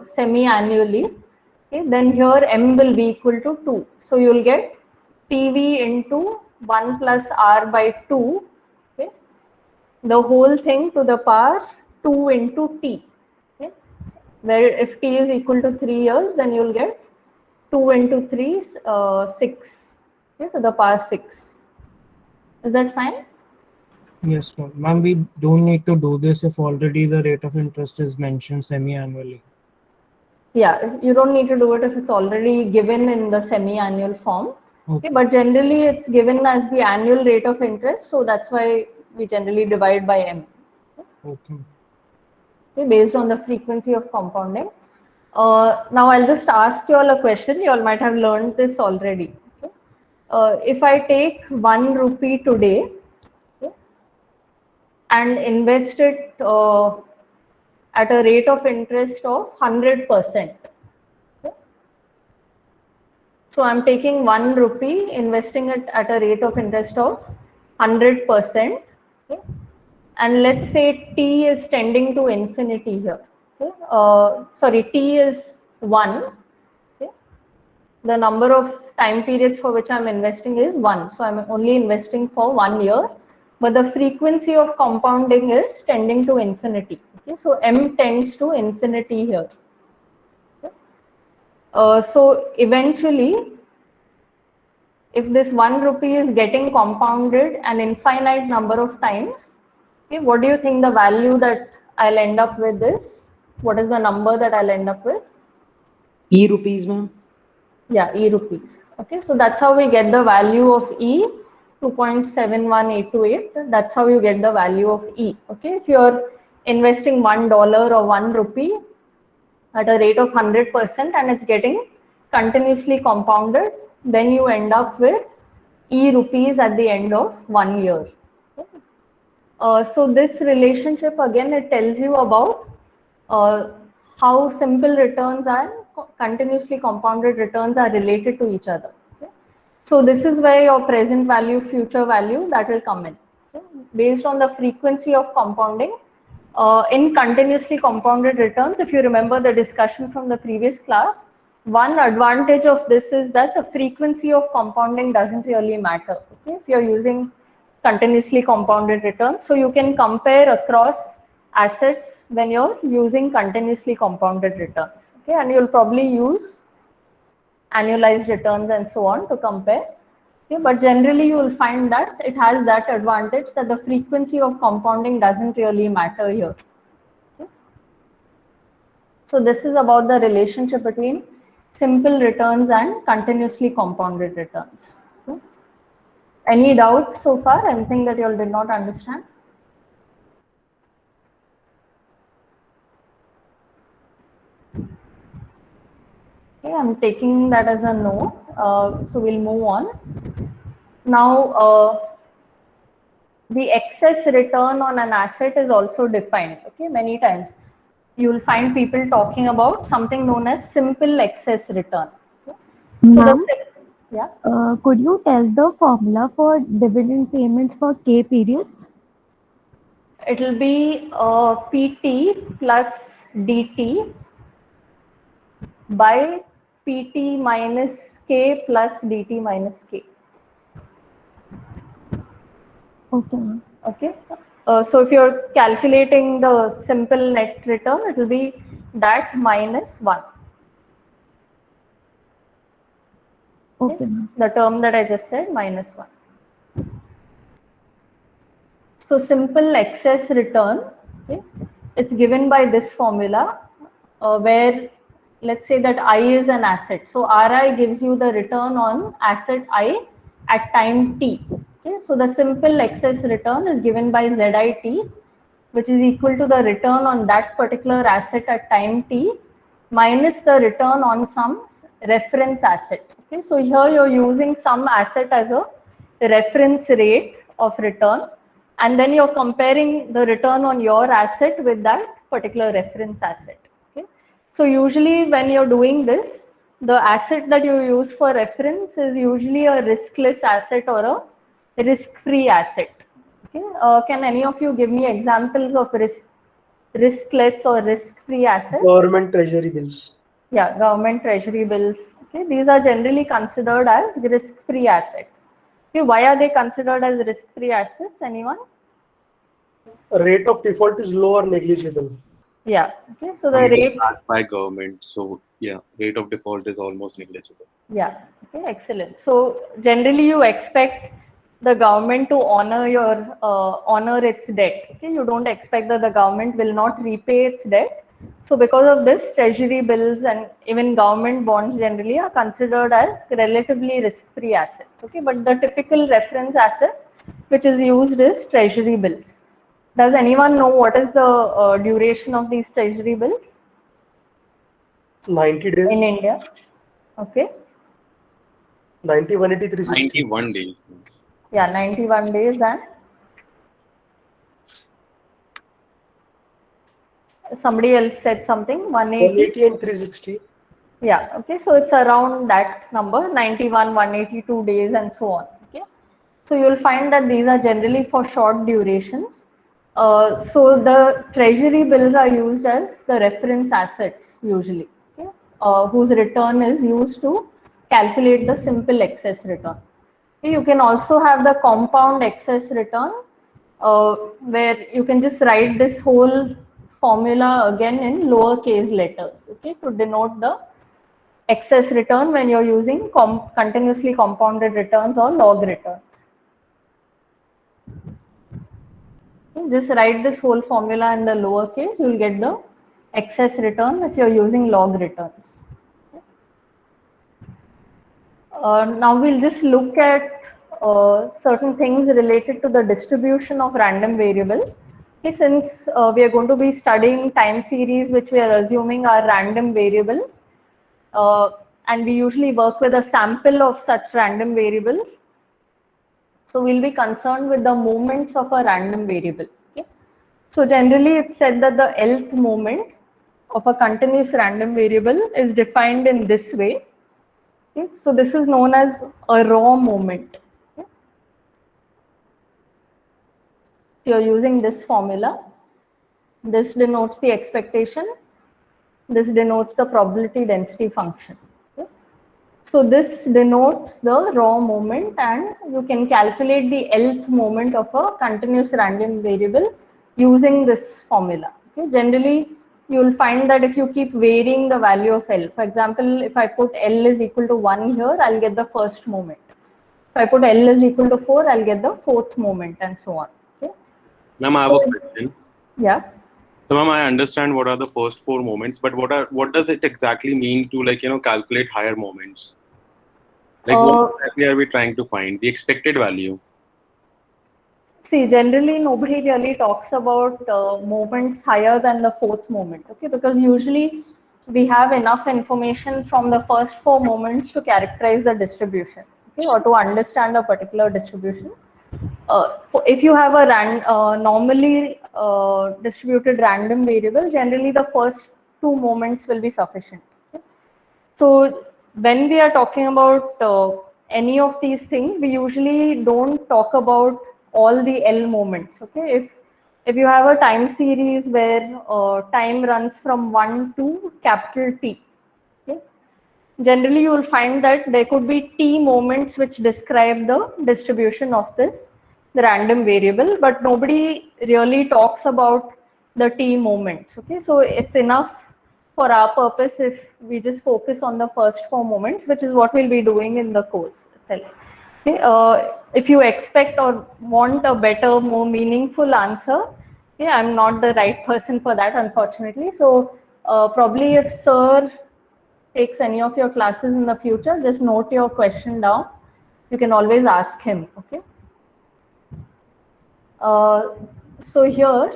semi-annually, okay, then here m will be equal to 2. So you will get PV into 1 plus r by 2, okay, the whole thing to the power 2 into t, okay, where if t is equal to 3 years, then you will get 2 into 3 is 6, okay, to the power 6. Is that fine? Yes, ma'am. Ma'am, we don't need to do this if already the rate of interest is mentioned semi-annually. Yeah, you don't need to do it if it's already given in the semi-annual form. Okay, but generally it's given as the annual rate of interest, so that's why we generally divide by m. Okay. Okay, based on the frequency of compounding. Now I'll just ask you all a question. You all might have learned this already. Okay? If I take 1 rupee today, okay, and invest it at a rate of interest of 100%. Okay? So I'm taking 1 rupee, investing it at a rate of interest of 100%. Okay? And let's say t is tending to infinity here. Okay? Sorry, t is 1. Okay? The number of time periods for which I'm investing is 1. So I'm only investing for 1 year. But the frequency of compounding is tending to infinity. Okay? So m tends to infinity here. Okay? So eventually, if this 1 rupee is getting compounded an infinite number of times, okay, what do you think the value that I'll end up with is? What is the number that I'll end up with? E rupees, ma'am. Yeah, E rupees. Okay, so that's how we get the value of E, 2.71828. That's how you get the value of E. Okay, if you're investing $1 or 1 rupee at a rate of 100% and it's getting continuously compounded, then you end up with E rupees at the end of 1 year. So this relationship, again, it tells you about how simple returns and continuously compounded returns are related to each other. Okay? So this is where your present value, future value, that will come in. Okay? Based on the frequency of compounding, in continuously compounded returns, if you remember the discussion from the previous class, one advantage of this is that the frequency of compounding doesn't really matter. Okay? If you're using continuously compounded returns, so you can compare across assets when you're using continuously compounded returns. Okay? And you'll probably use annualized returns and so on to compare. Okay? But generally you will find that it has that advantage that the frequency of compounding doesn't really matter here. Okay? So this is about the relationship between simple returns and continuously compounded returns. Okay? Any doubt so far? Anything that you all did not understand? Okay, I'm taking that as a no. So we'll move on. Now, the excess return on an asset is also defined. Okay, many times you will find people talking about something known as simple excess return. Okay? So Ma'am, yeah. Could you tell the formula for dividend payments for K periods? It will be PT plus DT by PT minus K plus DT minus K. Okay. Okay. So if you're calculating the simple net return, it will be that minus 1. Okay. The term that I just said, minus 1. So simple excess return, okay, it's given by this formula where let's say that I is an asset. So RI gives you the return on asset I at time t. Okay, so the simple excess return is given by ZIT, which is equal to the return on that particular asset at time t minus the return on some reference asset. Okay, so here you're using some asset as a reference rate of return, and then you're comparing the return on your asset with that particular reference asset. Okay, so usually when you're doing this, the asset that you use for reference is usually a riskless asset or a risk-free asset. Okay, can any of you give me examples of riskless or risk-free assets? Government treasury bills. Yeah, government treasury bills. Okay, these are generally considered as risk-free assets. Okay, why are they considered as risk-free assets? Anyone? Rate of default is low or negligible. Yeah. Okay, so the It is rate backed by government, so yeah, rate of default is almost negligible. Yeah. Okay. Excellent. So generally, you expect the government to honor honor its debt. Okay. You don't expect that the government will not repay its debt. So because of this, treasury bills and even government bonds generally are considered as relatively risk-free assets. Okay. But the typical reference asset which is used is treasury bills. Does anyone know what is the duration of these treasury bills? 90 days. in India. Okay. 90, 180, 360. 91 days. Yeah, 91 days and somebody else said something, 180. 180 and 360. Yeah, okay, so it's around that number, 91, 182 days and so on. Okay, so you'll find that these are generally for short durations. So the treasury bills are used as the reference assets usually, okay, whose return is used to calculate the simple excess return. Okay, you can also have the compound excess return, where you can just write this whole formula again in lowercase letters, okay, to denote the excess return when you're using continuously compounded returns or log returns. Okay, just write this whole formula in the lowercase, you'll get the excess return if you're using log returns. Now we'll just look at certain things related to the distribution of random variables. Okay, since we are going to be studying time series which we are assuming are random variables, and we usually work with a sample of such random variables. So we'll be concerned with the moments of a random variable. Okay? So generally it's said that the nth moment of a continuous random variable is defined in this way. Okay? So this is known as a raw moment. Okay? You're using this formula. This denotes the expectation. This denotes the probability density function. Okay? So this denotes the raw moment, and you can calculate the nth moment of a continuous random variable using this formula. Okay? Generally, you will find that if you keep varying the value of L, for example, if I put L is equal to 1 here, I'll get the first moment. If I put L is equal to 4, I'll get the fourth moment, and so on. Okay? Ma'am, I have a question. Yeah. So, ma'am, I understand what are the first 4 moments, but what does it exactly mean to calculate higher moments? Like what exactly are we trying to find? The expected value. See, generally nobody really talks about moments higher than the fourth moment, okay? Because usually we have enough information from the first 4 moments to characterize the distribution, okay, or to understand a particular distribution. If you have a normally distributed random variable, generally the first 2 moments will be sufficient. Okay? So when we are talking about any of these things, we usually don't talk about all the L moments. Okay, if you have a time series where time runs from 1 to capital T, okay, generally you will find that there could be T moments which describe the distribution of the random variable, but nobody really talks about the T moments. Okay, so it's enough for our purpose if we just focus on the first 4 moments, which is what we'll be doing in the course itself. Okay, if you expect or want a better, more meaningful answer, yeah, I'm not the right person for that, unfortunately. So probably if Sir takes any of your classes in the future, just note your question down. You can always ask him. Okay. So here,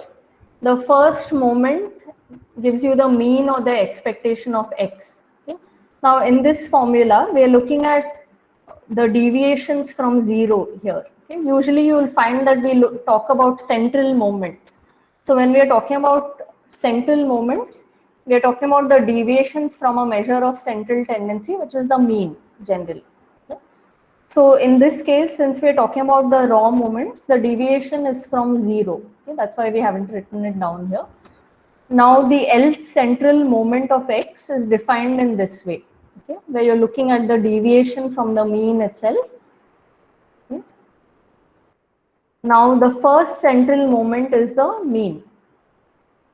the first moment gives you the mean or the expectation of x. Okay? Now, in this formula, we are looking at the deviations from 0 here. Okay? Usually, you will find that we talk about central moments. So, when we are talking about central moments, we are talking about the deviations from a measure of central tendency, which is the mean generally. So in this case, since we're talking about the raw moments, the deviation is from 0. Okay, that's why we haven't written it down here. Now the Lth central moment of x is defined in this way, okay, where you're looking at the deviation from the mean itself. Okay. Now the first central moment is the mean.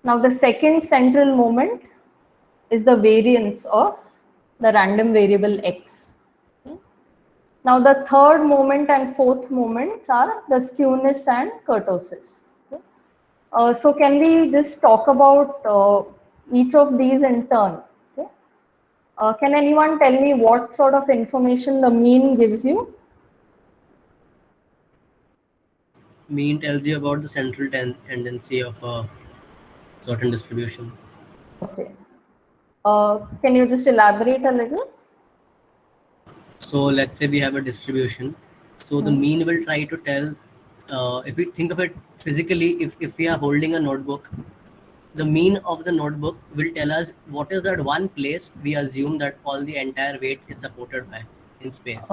Now the second central moment is the variance of the random variable x. Now the third moment and fourth moments are the skewness and kurtosis. Okay. So can we just talk about each of these in turn? Okay. Can anyone tell me what sort of information the mean gives you? Mean tells you about the central tendency of a certain distribution. Okay. Can you just elaborate a little? So let's say we have a distribution. So the mean will try to tell, if we think of it physically, if we are holding a notebook, the mean of the notebook will tell us what is that one place we assume that all the entire weight is supported by in space.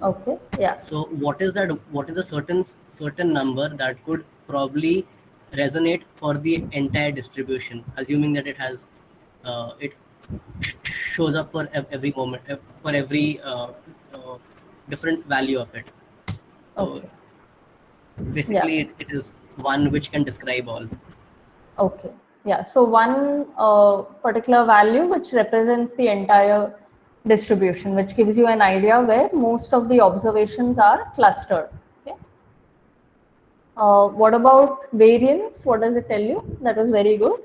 Okay. Yeah. So what is that? What is a certain number that could probably resonate for the entire distribution, assuming that it has it shows up for every moment, for every different value of it. So basically, it is one which can describe all. Okay. Yeah. So one particular value which represents the entire distribution, which gives you an idea where most of the observations are clustered. Okay. What about variance? What does it tell you? That was very good.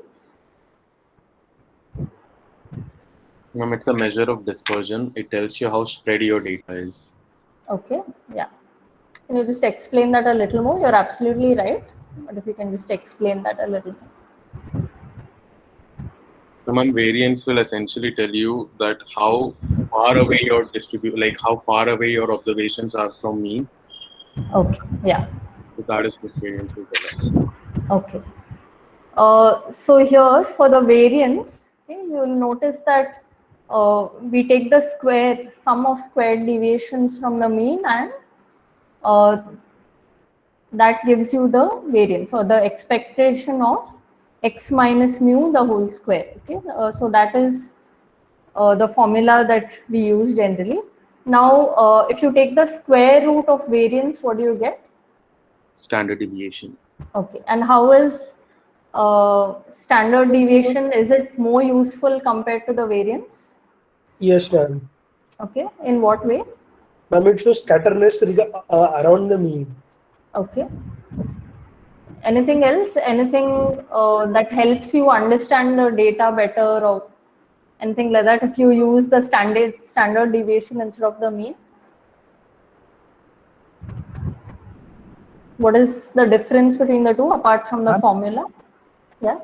It's a measure of dispersion. It tells you how spread your data is. Okay. Yeah. Can you just explain that a little more? You're absolutely right. But if you can just explain that a little more. So, variance will essentially tell you that how far away your how far away your observations are from mean. Okay. Yeah. So that is what variance will tell us. Okay. So here for the variance, okay, you will notice that we take the sum of squared deviations from the mean, and that gives you the variance or the expectation of x minus mu the whole square. Okay, so that is the formula that we use generally. Now, if you take the square root of variance, what do you get? Standard deviation. Okay, and how is standard deviation? Is it more useful compared to the variance? Yes, ma'am. Okay, in what way? Ma'am, it shows scatterness around the mean. Okay. Anything else? Anything that helps you understand the data better, or anything like that? If you use the standard deviation instead of the mean, what is the difference between the two apart from the formula? Yeah.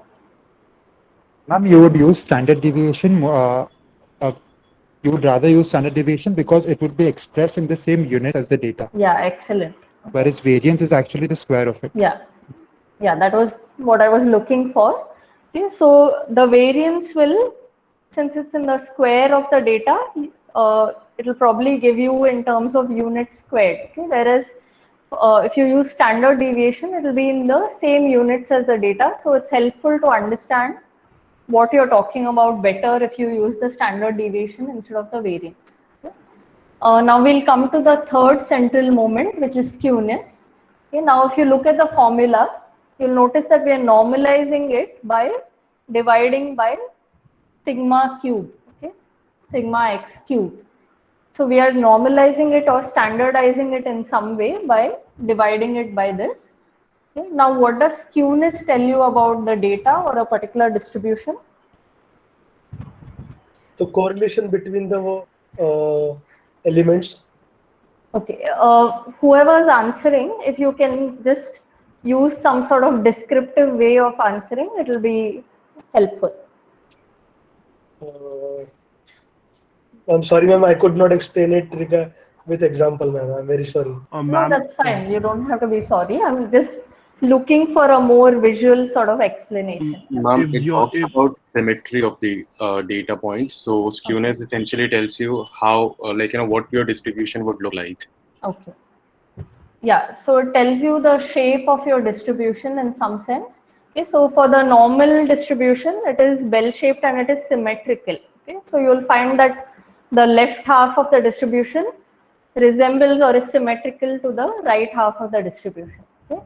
Ma'am, you would use standard deviation. You would rather use standard deviation because it would be expressed in the same units as the data. Yeah, excellent. Okay. Whereas variance is actually the square of it. Yeah. Yeah, that was what I was looking for. Okay, so the variance will, since it's in the square of the data, it will probably give you in terms of units squared. Okay, whereas if you use standard deviation, it will be in the same units as the data. So it's helpful to understand what you're talking about better if you use the standard deviation instead of the variance. Okay. Now we'll come to the third central moment, which is skewness. Okay, now if you look at the formula, you'll notice that we are normalizing it by dividing by sigma cube, okay, sigma x cube. So we are normalizing it or standardizing it in some way by dividing it by this. Okay. Now what does skewness tell you about the data or a particular distribution? The correlation between the elements. Okay, whoever's answering, if you can just use some sort of descriptive way of answering, it will be helpful. I'm sorry, ma'am, I could not explain it with example, ma'am. I'm very sorry. No, that's fine. You don't have to be sorry. I'm just looking for a more visual sort of explanation. Ma'am, it talks about symmetry of the data points. So skewness essentially tells you how, what your distribution would look like. Okay. Yeah, so it tells you the shape of your distribution in some sense. Okay, so for the normal distribution, it is bell-shaped and it is symmetrical. Okay, so you'll find that the left half of the distribution resembles or is symmetrical to the right half of the distribution. Okay,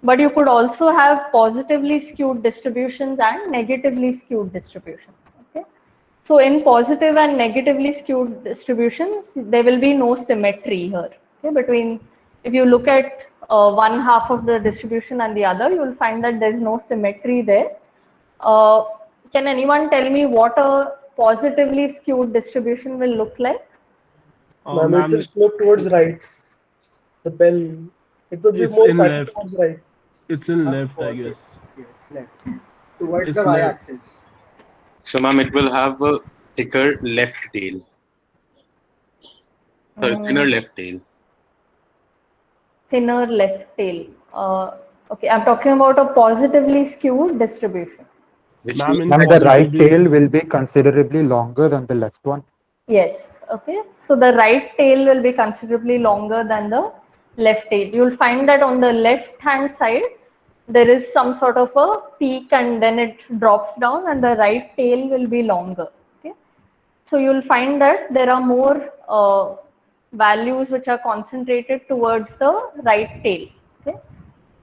but you could also have positively skewed distributions and negatively skewed distributions. Okay, so in positive and negatively skewed distributions, there will be no symmetry here. Okay, between, if you look at one half of the distribution and the other, you will find that there is no symmetry there. Can anyone tell me what a positively skewed distribution will look like? Ma'am, it will slope towards right. The bell, it would be more patterned towards right. It's in left, I guess. Yes, left. Towards It's the left. y-axis. So, ma'am, it will have a thicker left tail. Sorry, thinner left tail. Thinner left tail. Okay, I'm talking about a positively skewed distribution. Which Ma'am, in And the right positively, tail will be considerably longer than the left one. Yes, okay. So the right tail will be considerably longer than the left tail. You'll find that on the left hand side, there is some sort of a peak and then it drops down, and the right tail will be longer. Okay. So you'll find that there are more values which are concentrated towards the right tail. Okay.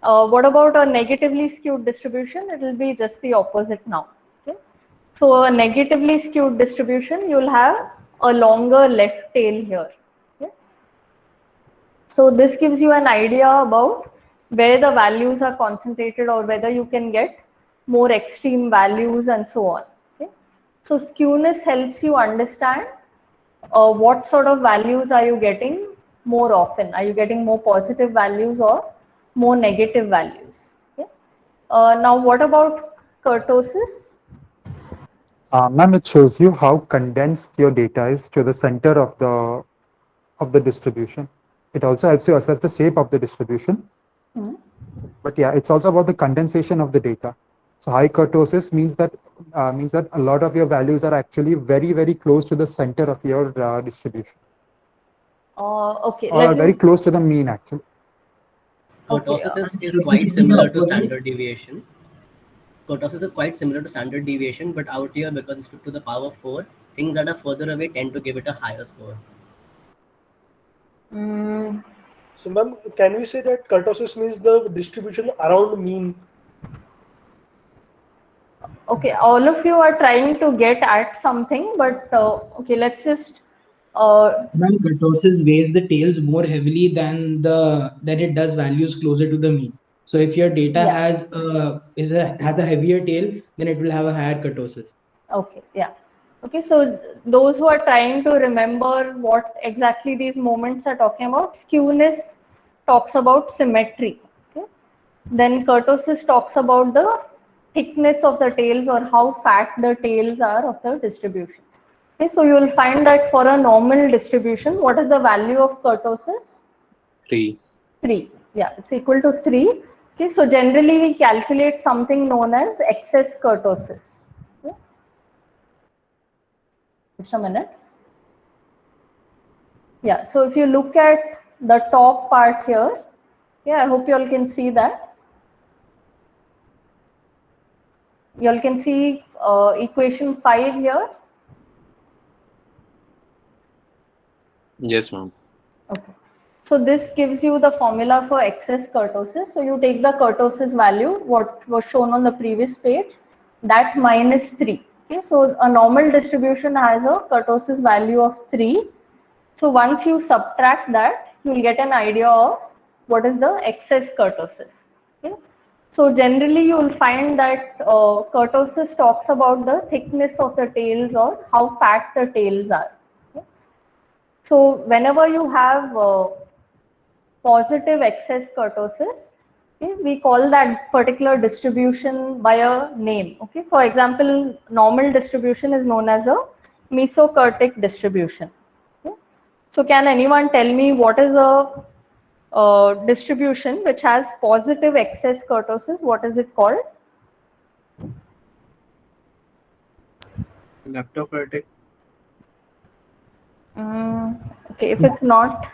What about a negatively skewed distribution? It will be just the opposite now. Okay. So a negatively skewed distribution, you'll have a longer left tail here. Okay. So this gives you an idea about where the values are concentrated or whether you can get more extreme values and so on. Okay. So skewness helps you understand what sort of values are you getting more often. Are you getting more positive values or more negative values? Okay. Now what about kurtosis? Ma'am, it shows you how condensed your data is to the center of the distribution. It also helps you assess the shape of the distribution. But yeah, it's also about the condensation of the data. So high kurtosis means that a lot of your values are actually very, very close to the center of your distribution. Okay, Or very close to the mean actually. Kurtosis Okay, is quite similar to standard deviation. Kurtosis is quite similar to standard deviation, but out here, because it's to the power 4, things that are further away tend to give it a higher score. So, ma'am, can we say that kurtosis means the distribution around mean? Okay, all of you are trying to get at something, but okay, let's just. Ma'am, kurtosis weighs the tails more heavily than it does values closer to the mean. So if your data has a heavier tail, then it will have a higher kurtosis. Okay, yeah. Okay, so those who are trying to remember what exactly these moments are talking about, skewness talks about symmetry. Okay? Then kurtosis talks about the thickness of the tails or how fat the tails are of the distribution. Okay, so you will find that for a normal distribution, what is the value of kurtosis? 3. 3. Yeah, it's equal to 3. Okay, so generally we calculate something known as excess kurtosis. Okay. Just a minute. Yeah, so if you look at the top part here, yeah, I hope you all can see that. You all can see equation 5 here. Yes, ma'am. Okay. So this gives you the formula for excess kurtosis. So you take the kurtosis value, what was shown on the previous page, that minus 3. Okay, so a normal distribution has a kurtosis value of 3. So once you subtract that, you will get an idea of what is the excess kurtosis. Okay. So generally you will find that kurtosis talks about the thickness of the tails or how fat the tails are. Okay. So whenever you have positive excess kurtosis, okay, we call that particular distribution by a name. Okay, for example, normal distribution is known as a mesokurtic distribution. Okay. So can anyone tell me what is a distribution which has positive excess kurtosis? What is it called? Leptokurtic. Okay, if it's not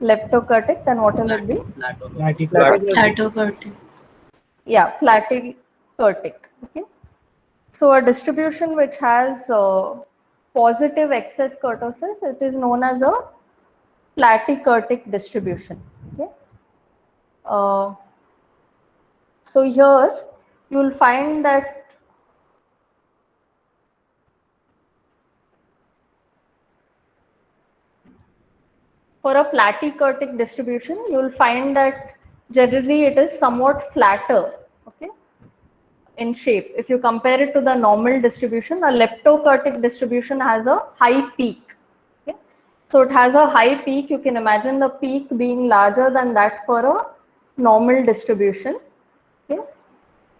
leptokurtic, then what will it be? Platykurtic. Yeah, platykurtic. Okay. So a distribution which has positive excess kurtosis, it is known as a platykurtic distribution. Okay. So here you will find that for a platykurtic distribution, you will find that generally it is somewhat flatter, okay, in shape. If you compare it to the normal distribution, a leptokurtic distribution has a high peak. Okay? So it has a high peak. You can imagine the peak being larger than that for a normal distribution. Okay?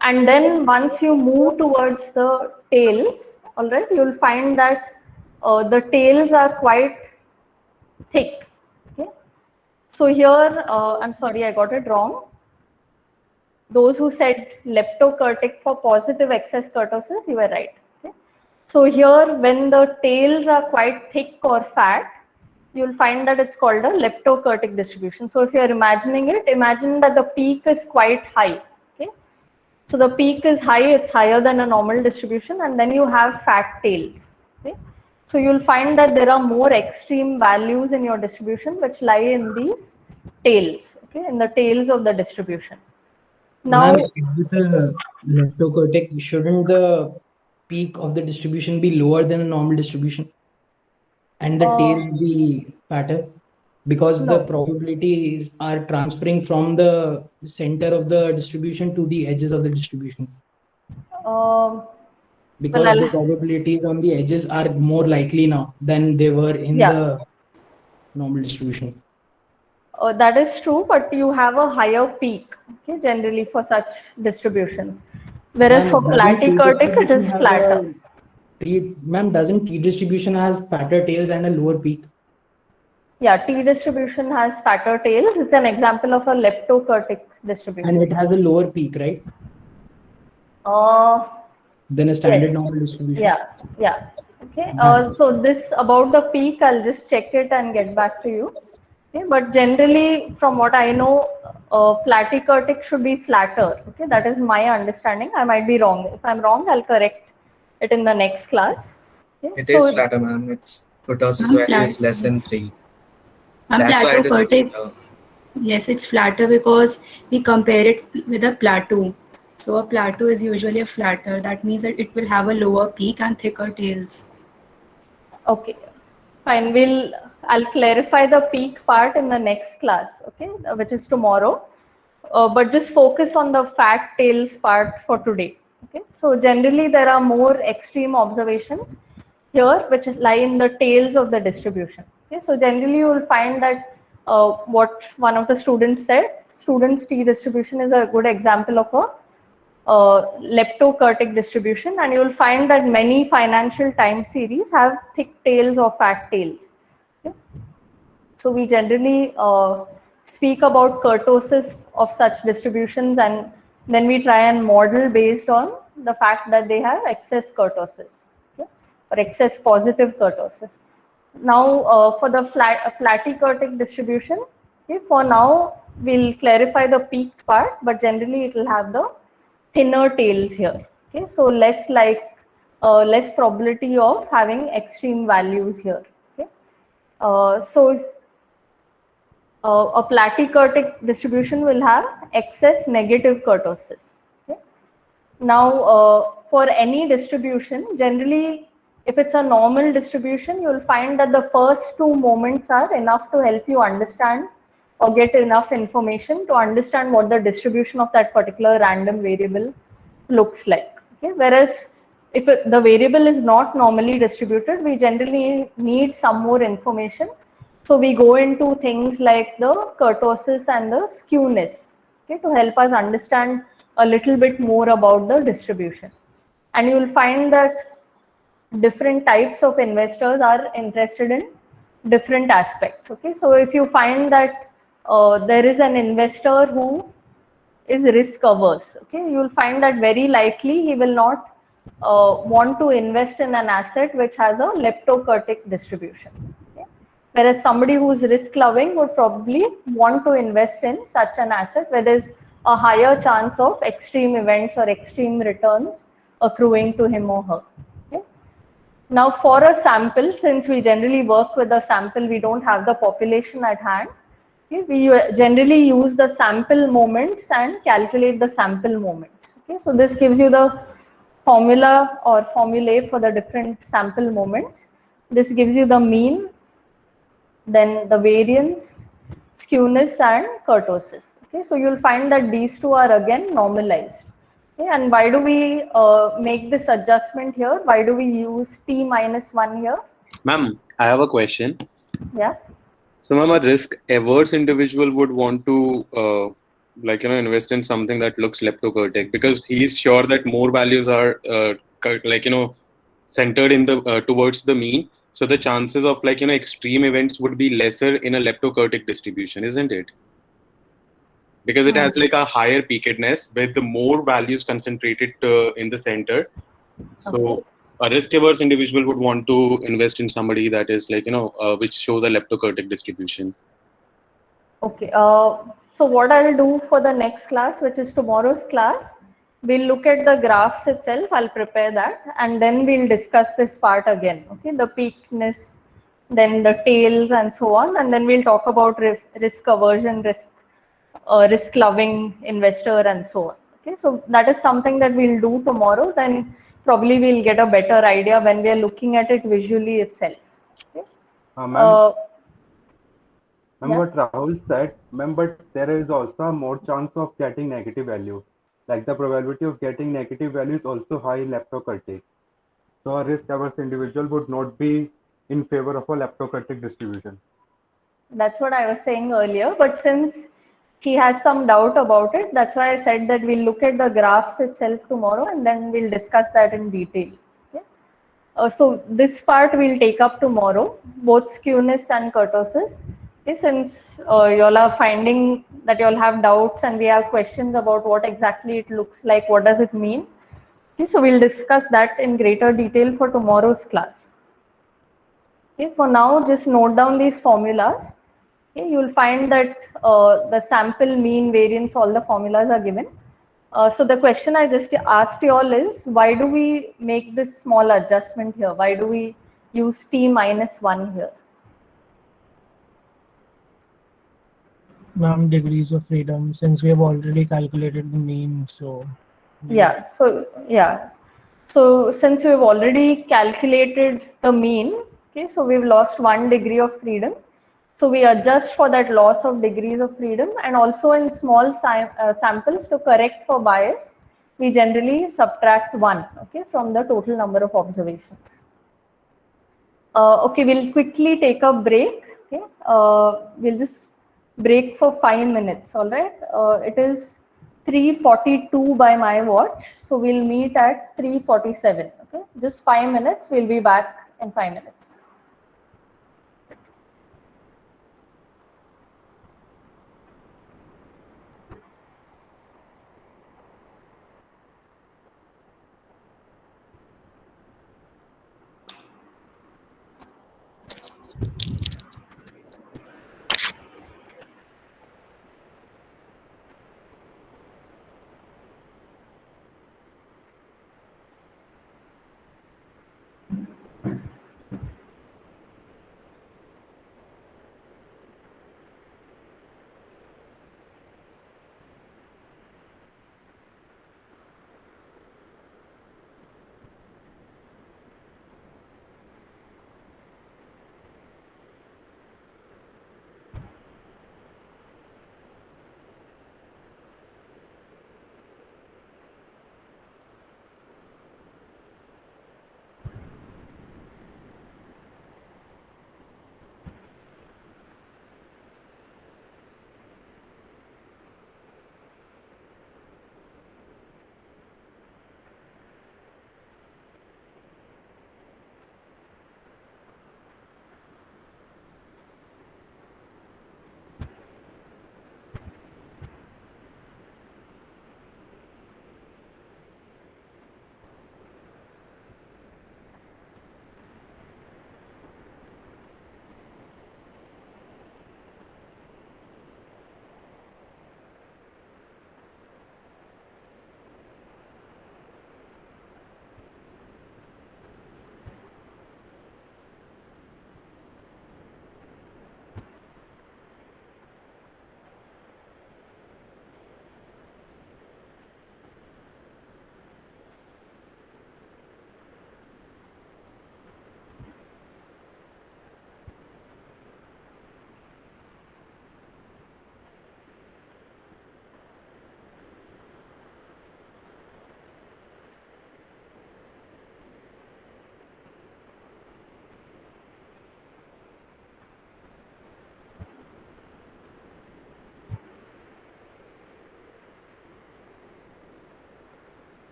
And then once you move towards the tails, all right, you'll find that the tails are quite thick. Okay, so here, I'm sorry, I got it wrong. Those who said leptokurtic for positive excess kurtosis, you were right. Okay? So here, when the tails are quite thick or fat, you'll find that it's called a leptokurtic distribution. So if you're imagining it, imagine that the peak is quite high. Okay? So the peak is high, it's higher than a normal distribution, and then you have fat tails. Okay? So you'll find that there are more extreme values in your distribution which lie in these tails, okay, in the tails of the distribution. Now, Ma'am, with the leptokurtic, shouldn't the peak of the distribution be lower than a normal distribution? And the tails be fatter? Because the no. probabilities are transferring from the center of the distribution to the edges of the distribution. Well, Because the probabilities on the edges are more likely now than they were in the normal distribution. That is true, but you have a higher peak, okay, generally for such distributions. Whereas for platykurtic, it is flatter. Ma'am, doesn't T distribution have fatter tails and a lower peak? Yeah, T distribution has fatter tails. It's an example of a leptokurtic distribution. And it has a lower peak, right? Than a standard normal distribution. Yeah. Okay. So this about the peak, I'll just check it and get back to you. Okay. But generally, from what I know, platykurtic should be flatter. Okay, that is my understanding. I might be wrong. If I'm wrong, I'll correct it in the next class. Okay? It is flatter, ma'am. Its kurtosis value is less than 3. That's why it is flatter. Yes, it's flatter because we compare it with a plateau. So a plateau is usually a flatter. That means that it will have a lower peak and thicker tails. Okay, fine. I'll clarify the peak part in the next class, okay, which is tomorrow. But just focus on the fat tails part for today. Okay, so generally there are more extreme observations here which lie in the tails of the distribution. Okay, so generally you will find that what one of the students said, students' T distribution is a good example of a leptokurtic distribution, and you will find that many financial time series have thick tails or fat tails. Okay? So we generally speak about kurtosis of such distributions, and then we try and model based on the fact that they have excess kurtosis, okay, or excess positive kurtosis. Now for the platykurtic distribution, okay, for now we'll clarify the peaked part, but generally it will have the thinner tails here. Okay, so less probability of having extreme values here. Okay, so a platykurtic distribution will have excess negative kurtosis. Okay? Now, for any distribution, generally, if it's a normal distribution, you'll find that the first two moments are enough to help you understand or get enough information to understand what the distribution of that particular random variable looks like. Okay? Whereas if the variable is not normally distributed, we generally need some more information. So we go into things like the kurtosis and the skewness, okay, to help us understand a little bit more about the distribution. And you will find that different types of investors are interested in different aspects. Okay, so if you find that there is an investor who is risk averse, okay, you will find that very likely he will not want to invest in an asset which has a leptokurtic distribution. Okay? Whereas somebody who is risk loving would probably want to invest in such an asset where there is a higher chance of extreme events or extreme returns accruing to him or her. Okay? Now for a sample, since we generally work with a sample, we don't have the population at hand. Okay, we generally use the sample moments and calculate the sample moments. Okay, so this gives you the formula or formulae for the different sample moments. This gives you the mean, then the variance, skewness, and kurtosis. Okay, so you'll find that these two are again normalized. Okay, and why do we make this adjustment here? Why do we use t minus 1 here? Ma'am, I have a question. Yeah. So, ma'am, a risk averse individual would want to invest in something that looks leptokurtic because he's sure that more values are centered in the towards the mean. So the chances of like extreme events would be lesser in a leptokurtic distribution, isn't it? Because it has like a higher peakedness with the more values concentrated in the center. So a risk-averse individual would want to invest in somebody that is like which shows a leptokurtic distribution. Okay. So what I'll do for the next class, which is tomorrow's class, we'll look at the graphs itself. I'll prepare that, and then we'll discuss this part again. Okay, the peakness, then the tails, and so on, and then we'll talk about risk aversion, risk loving investor, and so on. Okay, so that is something that we'll do tomorrow. Then probably we'll get a better idea when we are looking at it visually itself. Okay. Ma'am, Yeah. what Rahul said, ma'am, but there is also a more chance of getting negative value. Like the probability of getting negative value is also high in leptokurtic. So a risk-averse individual would not be in favor of a leptokurtic distribution. That's what I was saying earlier. But since he has some doubt about it, that's why I said that we'll look at the graphs itself tomorrow and then we'll discuss that in detail. Okay? So this part we'll take up tomorrow, both skewness and kurtosis. Okay, since you all are finding that you all have doubts and we have questions about what exactly it looks like, what does it mean? Okay, so we'll discuss that in greater detail for tomorrow's class. Okay, for now, just note down these formulas. Okay, you'll find that the sample, mean, variance, all the formulas are given. So the question I just asked you all is, why do we make this small adjustment here? Why do we use t minus 1 here? Ma'am, degrees of freedom, since we have already calculated the mean, so. Yeah, so since we've already calculated the mean, okay, so we've lost 1 degree of freedom. So we adjust for that loss of degrees of freedom, and also in small samples to correct for bias, we generally subtract 1, okay, from the total number of observations. Okay, we'll quickly take a break. Okay, we'll just break for 5 minutes. All right, it is 3:42 by my watch, so we'll meet at 3:47. Okay, just 5 minutes. We'll be back in 5 minutes.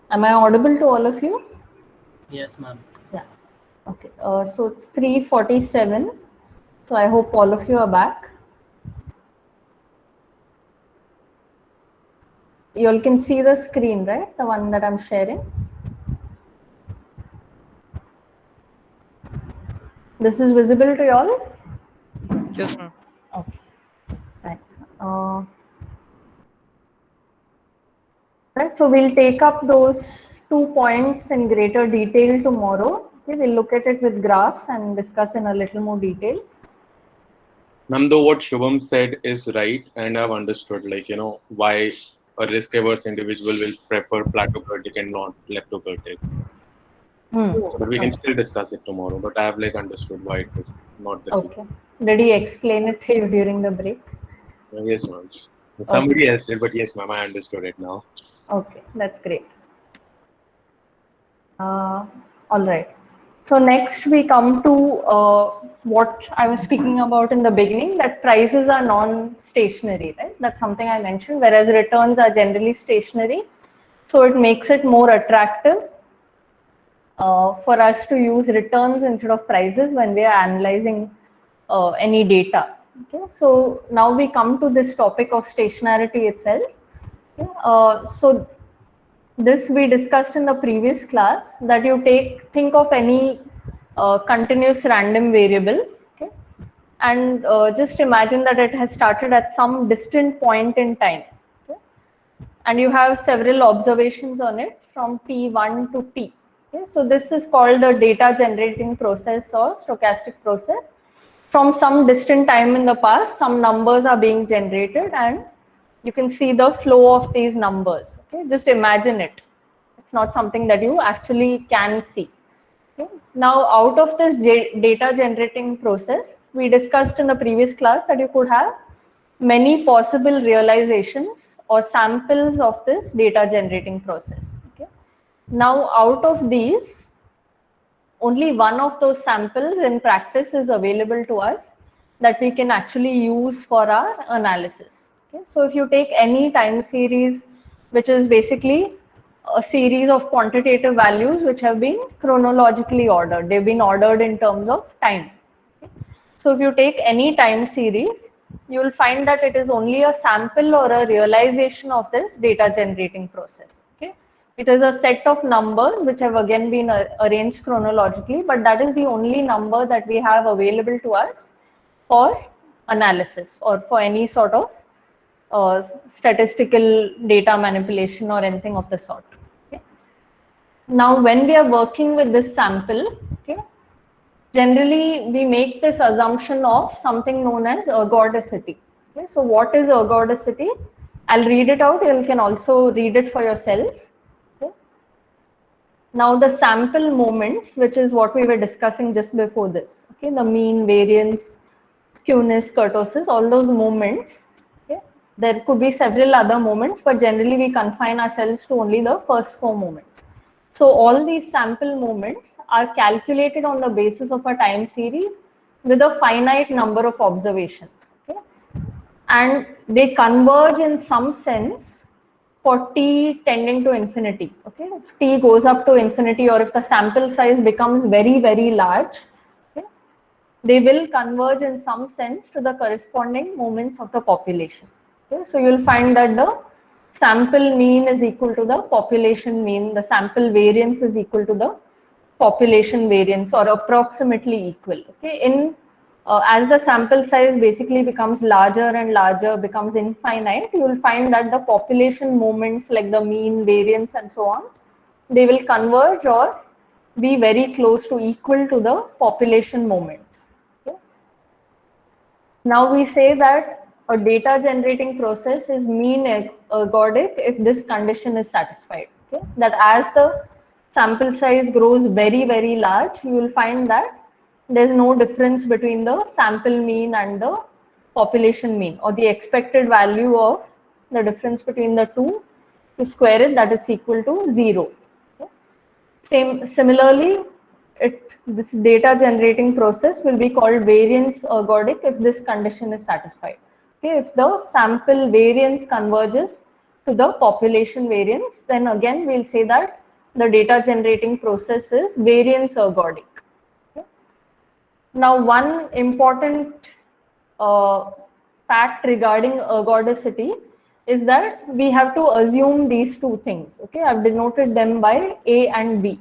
Am I audible to all of you? Yes, ma'am. Yeah. Okay. So it's 3:47. So I hope all of you are back. You all can see the screen, right? The one that I'm sharing. This is visible to you all? Yes, ma'am. Okay. Right. Right. So we'll take up those 2 points in greater detail tomorrow. Okay. We'll look at it with graphs and discuss in a little more detail. Ma'am, though what Shubham said is right, and I've understood, like, why a risk-averse individual will prefer platokurtic and not leptokurtic. But we can still discuss it tomorrow. But I have like understood why it was not the case. Okay. Did he explain it to you during the break? Yes, ma'am. Somebody else did, but yes, ma'am, I understood it now. Okay, that's great. All right. So next we come to what I was speaking about in the beginning, that prices are non-stationary, right? That's something I mentioned, whereas returns are generally stationary. So it makes it more attractive for us to use returns instead of prices when we are analyzing any data. Okay, so now we come to this topic of stationarity itself. Okay? So this we discussed in the previous class, that you think of any continuous random variable, okay, and just imagine that it has started at some distant point in time, okay, and you have several observations on it from t1 to t. Okay, so this is called the data generating process or stochastic process. From some distant time in the past, some numbers are being generated and you can see the flow of these numbers. Okay, just imagine it. It's not something that you actually can see. Okay. Now, out of this data generating process, we discussed in the previous class that you could have many possible realizations or samples of this data generating process. Okay. Now, out of these, only one of those samples in practice is available to us that we can actually use for our analysis. Okay. So if you take any time series, which is basically a series of quantitative values which have been chronologically ordered, they've been ordered in terms of time. Okay. So if you take any time series, you will find that it is only a sample or a realization of this data generating process. Okay. It is a set of numbers which have again been arranged chronologically, but that is the only number that we have available to us for analysis or for any sort of statistical data manipulation or anything of the sort. Okay. Now, when we are working with this sample, okay, generally we make this assumption of something known as ergodicity. Okay. So what is ergodicity? I'll read it out. You can also read it for yourselves. Okay. Now the sample moments, which is what we were discussing just before this, okay, the mean, variance, skewness, kurtosis, all those moments. Okay. There could be several other moments, but generally we confine ourselves to only the first 4 moments. So all these sample moments are calculated on the basis of a time series with a finite number of observations. Okay. And they converge in some sense for t tending to infinity. Okay, if t goes up to infinity, or if the sample size becomes very, very large, okay, they will converge in some sense to the corresponding moments of the population. Okay, so you'll find that the sample mean is equal to the population mean, the sample variance is equal to the population variance, or approximately equal. Okay, in as the sample size basically becomes larger and larger, becomes infinite, you will find that the population moments like the mean, variance and so on, they will converge or be very close to equal to the population moments. Okay. Now we say that a data generating process is mean ergodic if this condition is satisfied. Okay. That as the sample size grows very, very large, you will find that there's no difference between the sample mean and the population mean, or the expected value of the difference between the two, to square it, that it's equal to 0. Okay. Similarly, this data generating process will be called variance ergodic if this condition is satisfied. Okay. If the sample variance converges to the population variance, then again we'll say that the data generating process is variance ergodic. Okay. Now, one important fact regarding ergodicity is that we have to assume these two things. Okay, I've denoted them by A and B.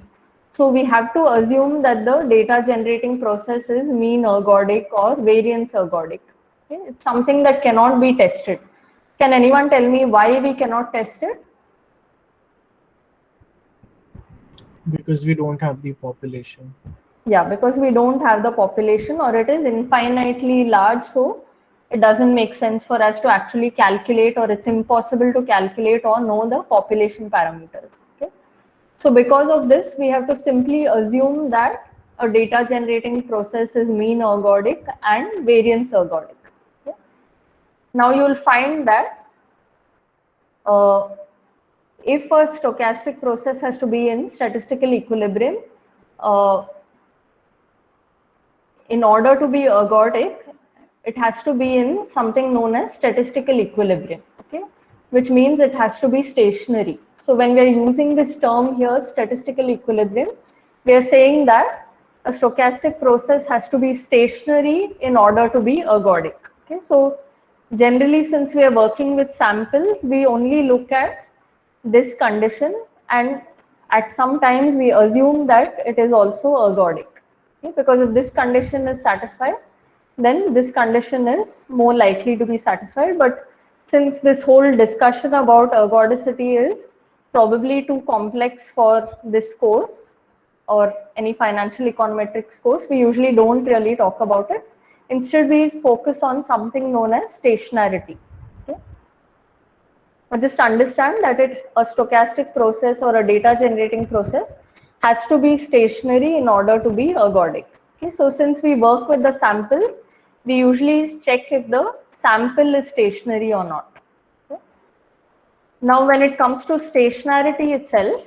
So we have to assume that the data generating process is mean ergodic or variance ergodic. Okay, it's something that cannot be tested. Can anyone tell me why we cannot test it? Because we don't have the population. Yeah, because we don't have the population, or it is infinitely large, so it doesn't make sense for us to actually calculate, or it's impossible to calculate or know the population parameters. Okay. So because of this, we have to simply assume that a data generating process is mean ergodic and variance ergodic. Okay. Now you'll find that if a stochastic process has to be in statistical equilibrium, in order to be ergodic, it has to be in something known as statistical equilibrium, okay, which means it has to be stationary. So when we are using this term here, statistical equilibrium, we are saying that a stochastic process has to be stationary in order to be ergodic. Okay, so generally, since we are working with samples, we only look at this condition, and at some times we assume that it is also ergodic. Okay, because if this condition is satisfied, then this condition is more likely to be satisfied. But since this whole discussion about ergodicity is probably too complex for this course or any financial econometrics course, we usually don't really talk about it. Instead, we focus on something known as stationarity. Okay? But just understand that a stochastic process or a data generating process has to be stationary in order to be ergodic. Okay, so since we work with the samples, we usually check if the sample is stationary or not. Okay. Now, when it comes to stationarity itself,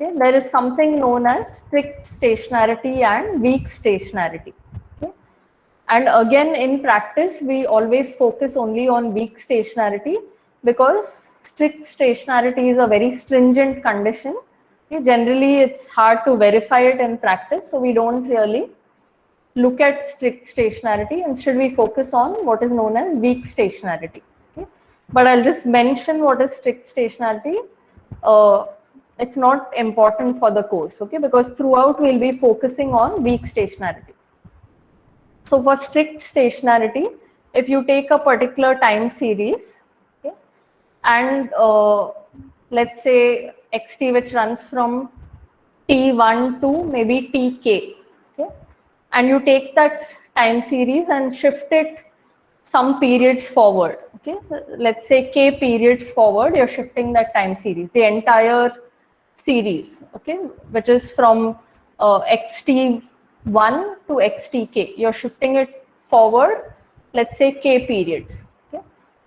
okay, there is something known as strict stationarity and weak stationarity. Okay. And again, in practice, we always focus only on weak stationarity because strict stationarity is a very stringent condition. Okay, generally, it's hard to verify it in practice, so we don't really look at strict stationarity. Instead, we focus on what is known as weak stationarity. Okay? But I'll just mention what is strict stationarity. It's not important for the course, okay? Because throughout we'll be focusing on weak stationarity. So for strict stationarity, if you take a particular time series, okay, and let's say xt, which runs from t1 to maybe tk, okay, and you take that time series and shift it some periods forward. Okay, so let's say k periods forward, you're shifting that time series, the entire series, okay, which is from xt1 to xtk. You're shifting it forward, let's say k periods. Okay,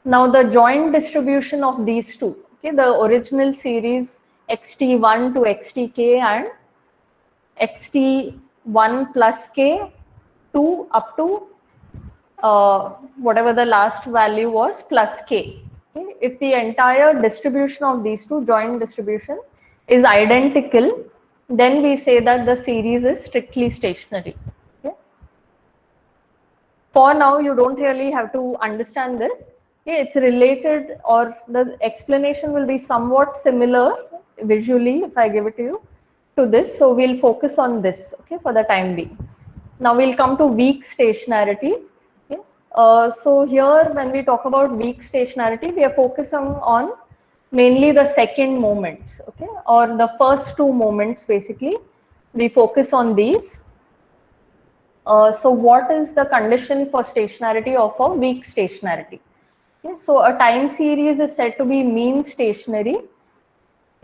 now the joint distribution of these two, okay, the original series xt1 to xtk and xt1 plus k 2 up to whatever the last value was plus k. Okay? If the entire distribution of these two, joint distribution, is identical, then we say that the series is strictly stationary. Okay? For now, you don't really have to understand this. Okay? It's related, or the explanation will be somewhat similar visually if I give it to you to this. So we'll focus on this, okay, for the time being. Now we'll come to weak stationarity. Okay? So here, when we talk about weak stationarity, we are focusing on mainly the second moments, okay, or the first two moments. Basically, we focus on these. So what is the condition for stationarity of a weak stationarity? Okay, so a time series is said to be mean stationary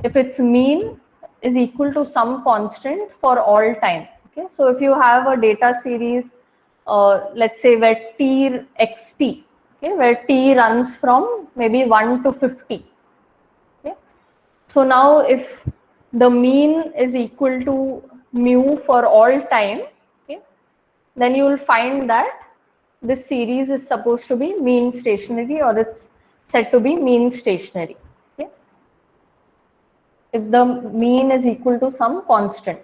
if its mean is equal to some constant for all time. Okay, so if you have a data series, let's say where xt, okay, where t runs from maybe 1 to 50. Okay, so now if the mean is equal to mu for all time, okay, then you will find that this series is supposed to be mean stationary, or it's said to be mean stationary. Okay? if the mean is equal to some constant.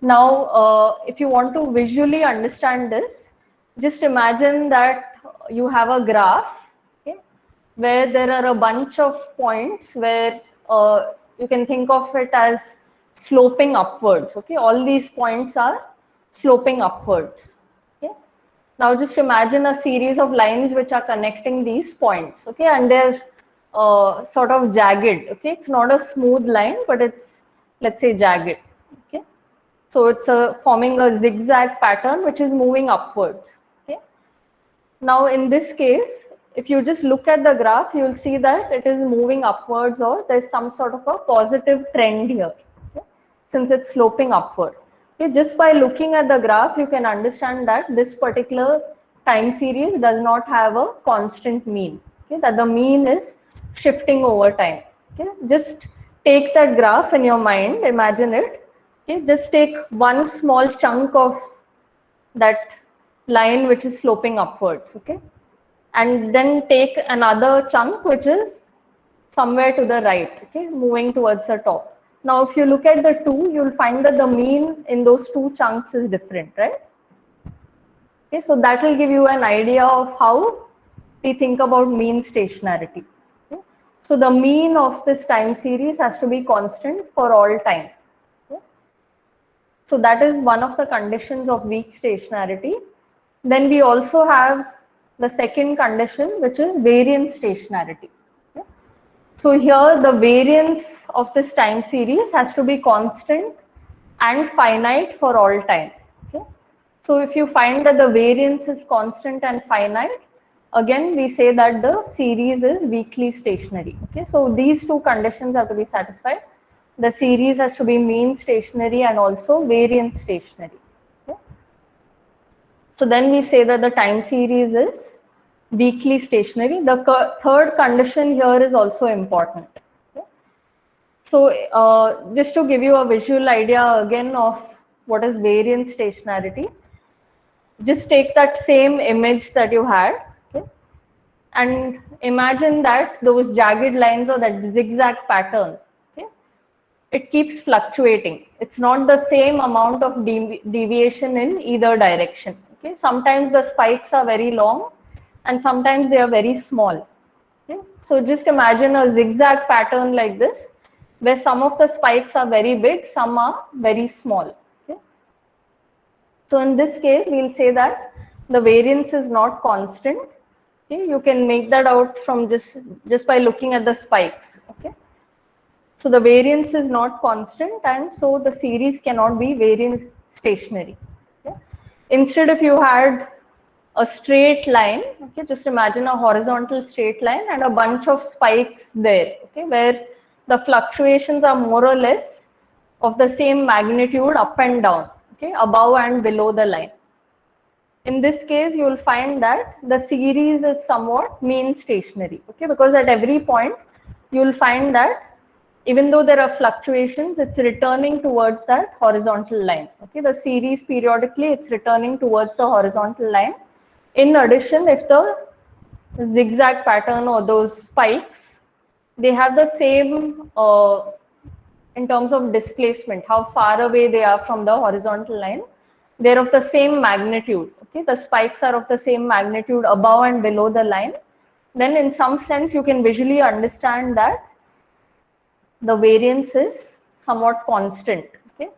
Now, if you want to visually understand this, just imagine that you have a graph, okay, where there are a bunch of points where you can think of it as sloping upwards. Okay, all these points are sloping upwards. Okay, now just imagine a series of lines which are connecting these points. Okay, and they're sort of jagged. Okay, it's not a smooth line, but it's, let's say, jagged. Okay, so it's forming a zigzag pattern which is moving upwards. Okay, now in this case, if you just look at the graph, you will see that it is moving upwards, or there's some sort of a positive trend here, okay, since it's sloping upward. Okay, just by looking at the graph, you can understand that this particular time series does not have a constant mean. Okay, that the mean is shifting over time. Okay, just take that graph in your mind, imagine it. Okay, just take one small chunk of that line which is sloping upwards. Okay, and then take another chunk which is somewhere to the right, okay, moving towards the top. Now, if you look at the two, you'll find that the mean in those two chunks is different, right? Okay, so that will give you an idea of how we think about mean stationarity. Okay? So the mean of this time series has to be constant for all time. Okay? So that is one of the conditions of weak stationarity. Then we also have the second condition, which is variance stationarity. Okay? So here the variance of this time series has to be constant and finite for all time. Okay? So if you find that the variance is constant and finite, again we say that the series is weakly stationary. Okay? So these two conditions have to be satisfied. The series has to be mean stationary and also variance stationary. Okay? So then we say that the time series is weakly stationary. The third condition here is also important. Okay? So just to give you a visual idea again of what is variance stationarity, just take that same image that you had, okay, and imagine that those jagged lines or that zigzag pattern, okay, it keeps fluctuating. It's not the same amount of deviation in either direction. Okay, sometimes the spikes are very long and sometimes they are very small. Okay, so just imagine a zigzag pattern like this, where some of the spikes are very big, some are very small. Okay, so in this case, we'll say that the variance is not constant. Okay, you can make that out from just by looking at the spikes. Okay, so the variance is not constant, and so the series cannot be variance stationary. Okay? Instead, if you had a straight line, okay, just imagine a horizontal straight line and a bunch of spikes there, okay, where the fluctuations are more or less of the same magnitude up and down, okay, above and below the line. In this case, you will find that the series is somewhat mean stationary, okay, because at every point you will find that even though there are fluctuations, it's returning towards that horizontal line. Okay, the series periodically it's returning towards the horizontal line. In addition, if the zigzag pattern or those spikes, they have the same in terms of displacement, how far away they are from the horizontal line, they're of the same magnitude. Okay, the spikes are of the same magnitude above and below the line. Then in some sense, you can visually understand that the variance is somewhat constant. Okay,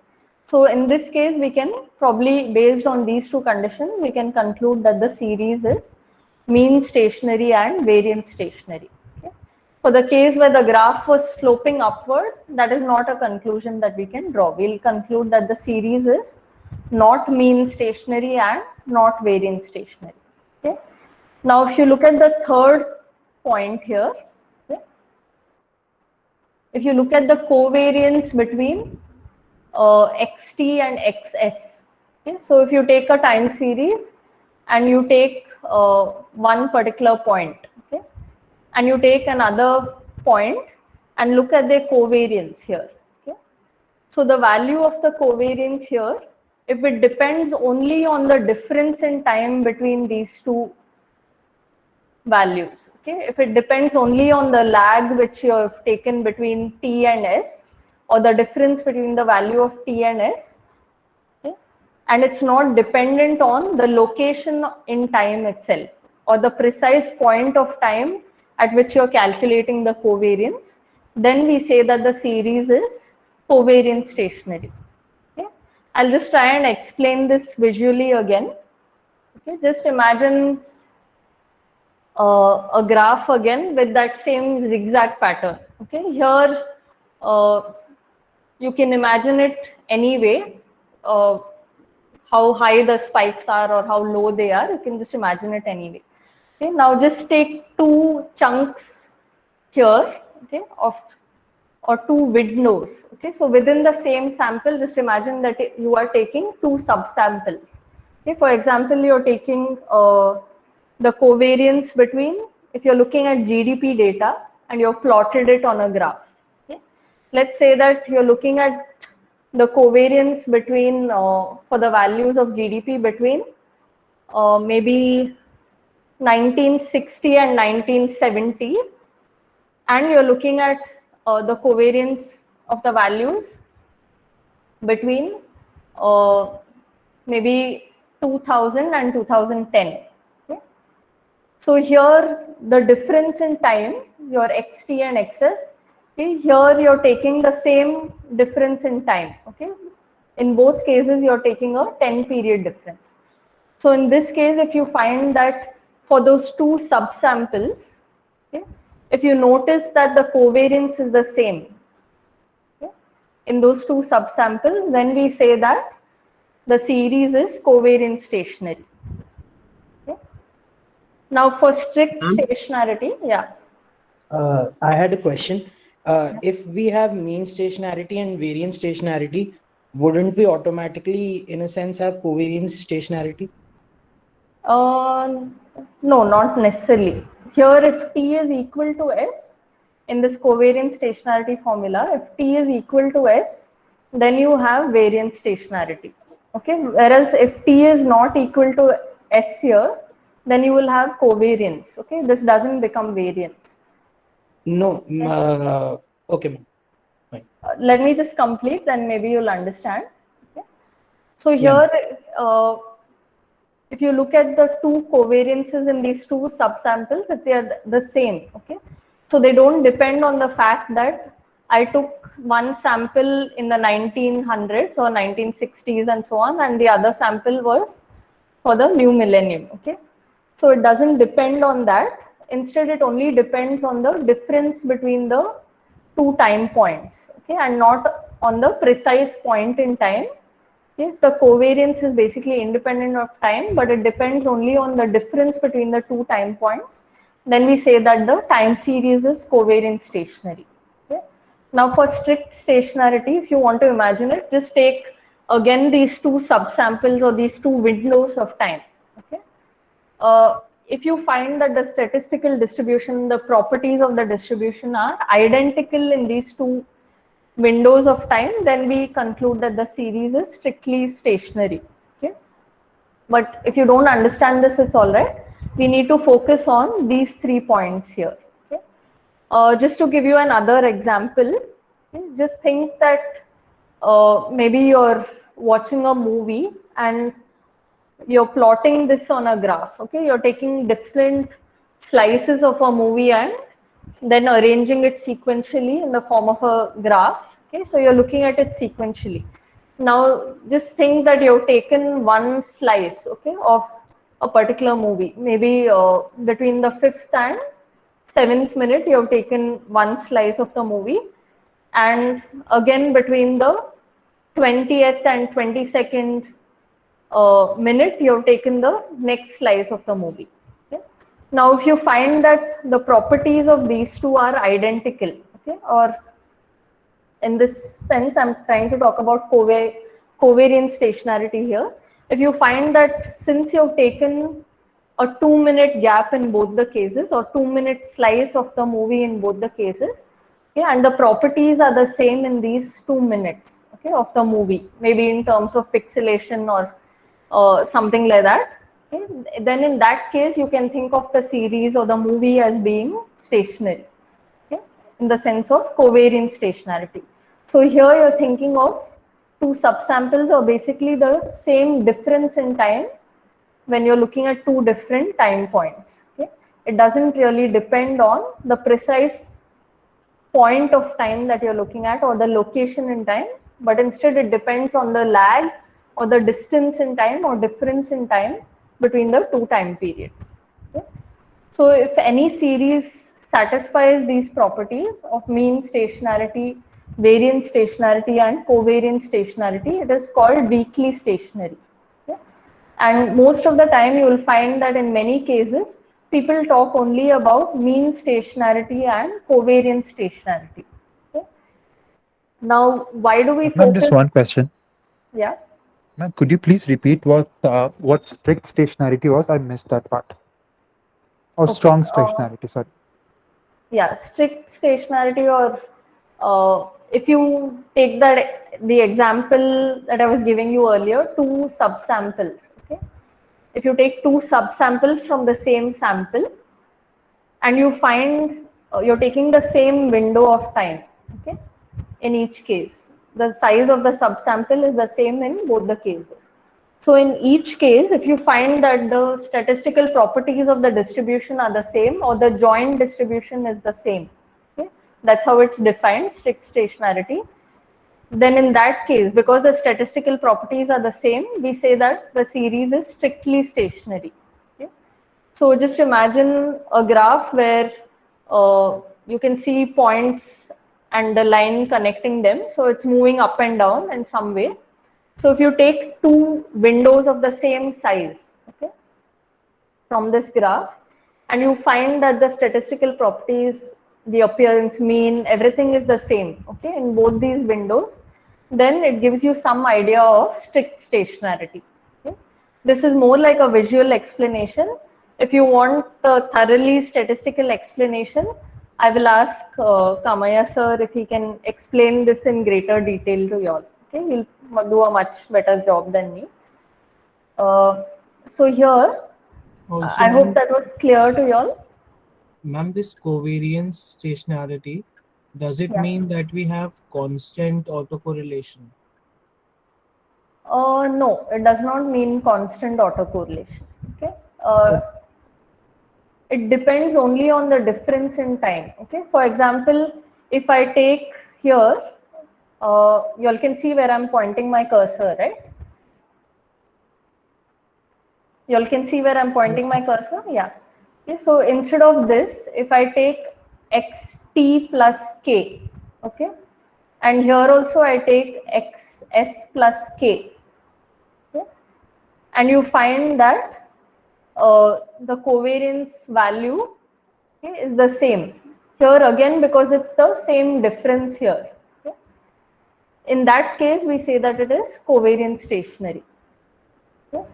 so in this case, we can probably, based on these two conditions, we can conclude that the series is mean stationary and variance stationary. Okay? For the case where the graph was sloping upward, that is not a conclusion that we can draw. We'll conclude that the series is not mean stationary and not variance stationary. Okay? Now, if you look at the third point here, okay, if you look at the covariance between xt and xs, okay, so if you take a time series and you take one particular point, okay, and you take another point and look at their covariance here. Okay, so the value of the covariance here, if it depends only on the difference in time between these two values. Okay, if it depends only on the lag which you have taken between t and s, or the difference between the value of t and s, okay, and it's not dependent on the location in time itself or the precise point of time at which you're calculating the covariance, then we say that the series is covariance stationary. Okay, I'll just try and explain this visually again. Okay, just imagine a graph again with that same zigzag pattern. Okay, here you can imagine it anyway, how high the spikes are or how low they are. You can just imagine it anyway. Okay, now just take two chunks here, okay, of or two windows. Okay, so within the same sample, just imagine that you are taking two subsamples. Okay, for example, you're taking the covariance between, if you're looking at GDP data and you've plotted it on a graph. Okay, let's say that you're looking at the covariance between for the values of GDP between maybe 1960 and 1970, and you're looking at the covariance of the values between maybe 2000 and 2010. Okay? So here the difference in time, your xt and xs, okay, here you're taking the same difference in time. Okay, in both cases you're taking a 10 period difference. So in this case, if you find that for those two subsamples, okay, if you notice that the covariance is the same, okay, in those two subsamples, then we say that the series is covariance stationary. Okay. Now for strict stationarity, yeah. I had a question. If we have mean stationarity and variance stationarity, wouldn't we automatically, in a sense, have covariance stationarity? No, not necessarily. Here, if t is equal to s, in this covariance stationarity formula, if t is equal to s, then you have variance stationarity. Okay, whereas if t is not equal to s here, then you will have covariance. Okay, this doesn't become variance. No. Okay. Let me just complete, then maybe you'll understand. Okay. So here, if you look at the two covariances in these two subsamples, if they are the same, okay, so they don't depend on the fact that I took one sample in the 1900s or 1960s and so on, and the other sample was for the new millennium. Okay, so it doesn't depend on that. Instead, it only depends on the difference between the two time points, okay, and not on the precise point in time. Okay, the covariance is basically independent of time, but it depends only on the difference between the two time points. Then we say that the time series is covariance stationary. Okay. Now for strict stationarity, if you want to imagine it, just take again these two subsamples or these two windows of time. Okay. If you find that the statistical distribution, the properties of the distribution are identical in these two windows of time, then we conclude that the series is strictly stationary. Okay, but if you don't understand this, it's all right. We need to focus on these 3 points here. Okay, just to give you another example, okay, just think that maybe you're watching a movie and you're plotting this on a graph. Okay, you're taking different slices of a movie and then arranging it sequentially in the form of a graph. Okay, so you're looking at it sequentially. Now just think that you've taken one slice, okay, of a particular movie. Maybe between the 5th and 7th minute, you've taken one slice of the movie, and again between the 20th and 22nd minute, you've taken the next slice of the movie. Okay? Now, if you find that the properties of these two are identical, okay, or in this sense, I'm trying to talk about covariance stationarity here. If you find that since you've taken a 2-minute gap in both the cases, or 2-minute slice of the movie in both the cases, okay, and the properties are the same in these 2 minutes, okay, of the movie, maybe in terms of pixelation or something like that, Okay? Then in that case, you can think of the series or the movie as being stationary, okay? In the sense of covariant stationarity. So here you're thinking of two subsamples or basically the same difference in time when you're looking at two different time points. Okay? It doesn't really depend on the precise point of time that you're looking at or the location in time, but instead it depends on the lag or the distance in time or difference in time between the two time periods. Okay? So if any series satisfies these properties of mean stationarity, variance stationarity and covariance stationarity, it is called weakly stationary. Okay? And most of the time you will find that in many cases, people talk only about mean stationarity and covariance stationarity. Okay? Now, why do we Ma'am, just focus? one question. Yeah. Ma'am, could you please repeat what strict stationarity was? I missed that part. Or Okay. strong stationarity, sorry. Yeah, strict stationarity, or if you take the example that I was giving you earlier, two subsamples. Okay, if you take two subsamples from the same sample and you find you're taking the same window of time. Okay, in each case, the size of the subsample is the same in both the cases. So in each case, if you find that the statistical properties of the distribution are the same or the joint distribution is the same, okay? That's how it's defined, strict stationarity. Then in that case, because the statistical properties are the same, we say that the series is strictly stationary. Okay? So just imagine a graph where you can see points and the line connecting them. So it's moving up and down in some way. So if you take two windows of the same size, okay, from this graph, and you find that the statistical properties, the appearance, mean, everything is the same, okay, in both these windows, then it gives you some idea of strict stationarity. Okay? This is more like a visual explanation. If you want a thoroughly statistical explanation, I will ask Kamaya sir if he can explain this in greater detail to you all. Okay, he'll do a much better job than me. So here, Also, I hope that was clear to you all. ma'am, this covariance stationarity, does it Yeah. mean that we have constant autocorrelation? No, it does not mean constant autocorrelation. Okay. It depends only on the difference in time. Okay. For example, if I take here, you all can see where I'm pointing my cursor, right? You all can see where I'm pointing my cursor? Yeah. Okay, so instead of this, if I take xt plus k, okay, and here also I take xs plus k, okay, and you find that the covariance value, okay, is the same. Here again, because it's the same difference here. Okay. In that case, we say that it is covariance stationary. Okay.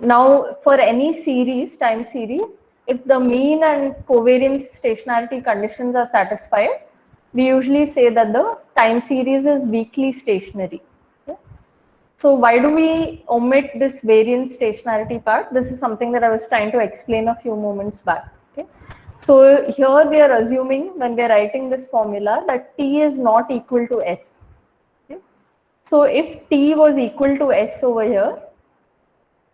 Now, for any series, time series, if the mean and covariance stationarity conditions are satisfied, we usually say that the time series is weakly stationary. Okay. So why do we omit this variance stationarity part? This is something that I was trying to explain a few moments back. Okay. So here we are assuming when we are writing this formula that t is not equal to s. Okay. So if t was equal to s over here,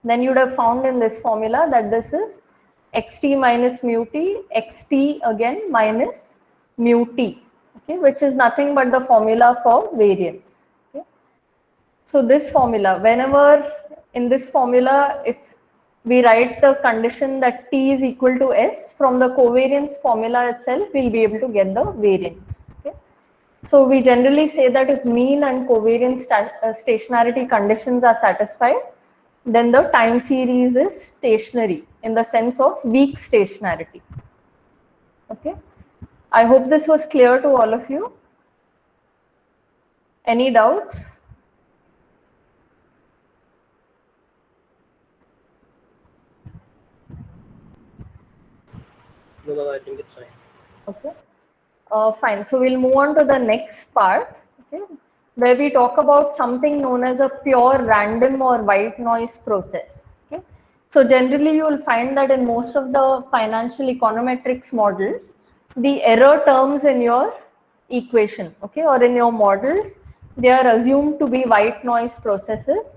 then you would have found in this formula that this is xt minus mu t, xt again minus mu t, okay, which is nothing but the formula for variance. Okay. So this formula, whenever in this formula, if we write the condition that t is equal to s, from the covariance formula itself, we'll be able to get the variance. Okay. So we generally say that if mean and covariance stationarity conditions are satisfied, then the time series is stationary in the sense of weak stationarity. Okay. I hope this was clear to all of you. Any doubts? No, I think it's fine. Okay. Fine. So we'll move on to the next part, okay, where we talk about something known as a pure random or white noise process. So generally you will find that in most of the financial econometrics models, the error terms in your equation, okay, or in your models, they are assumed to be white noise processes.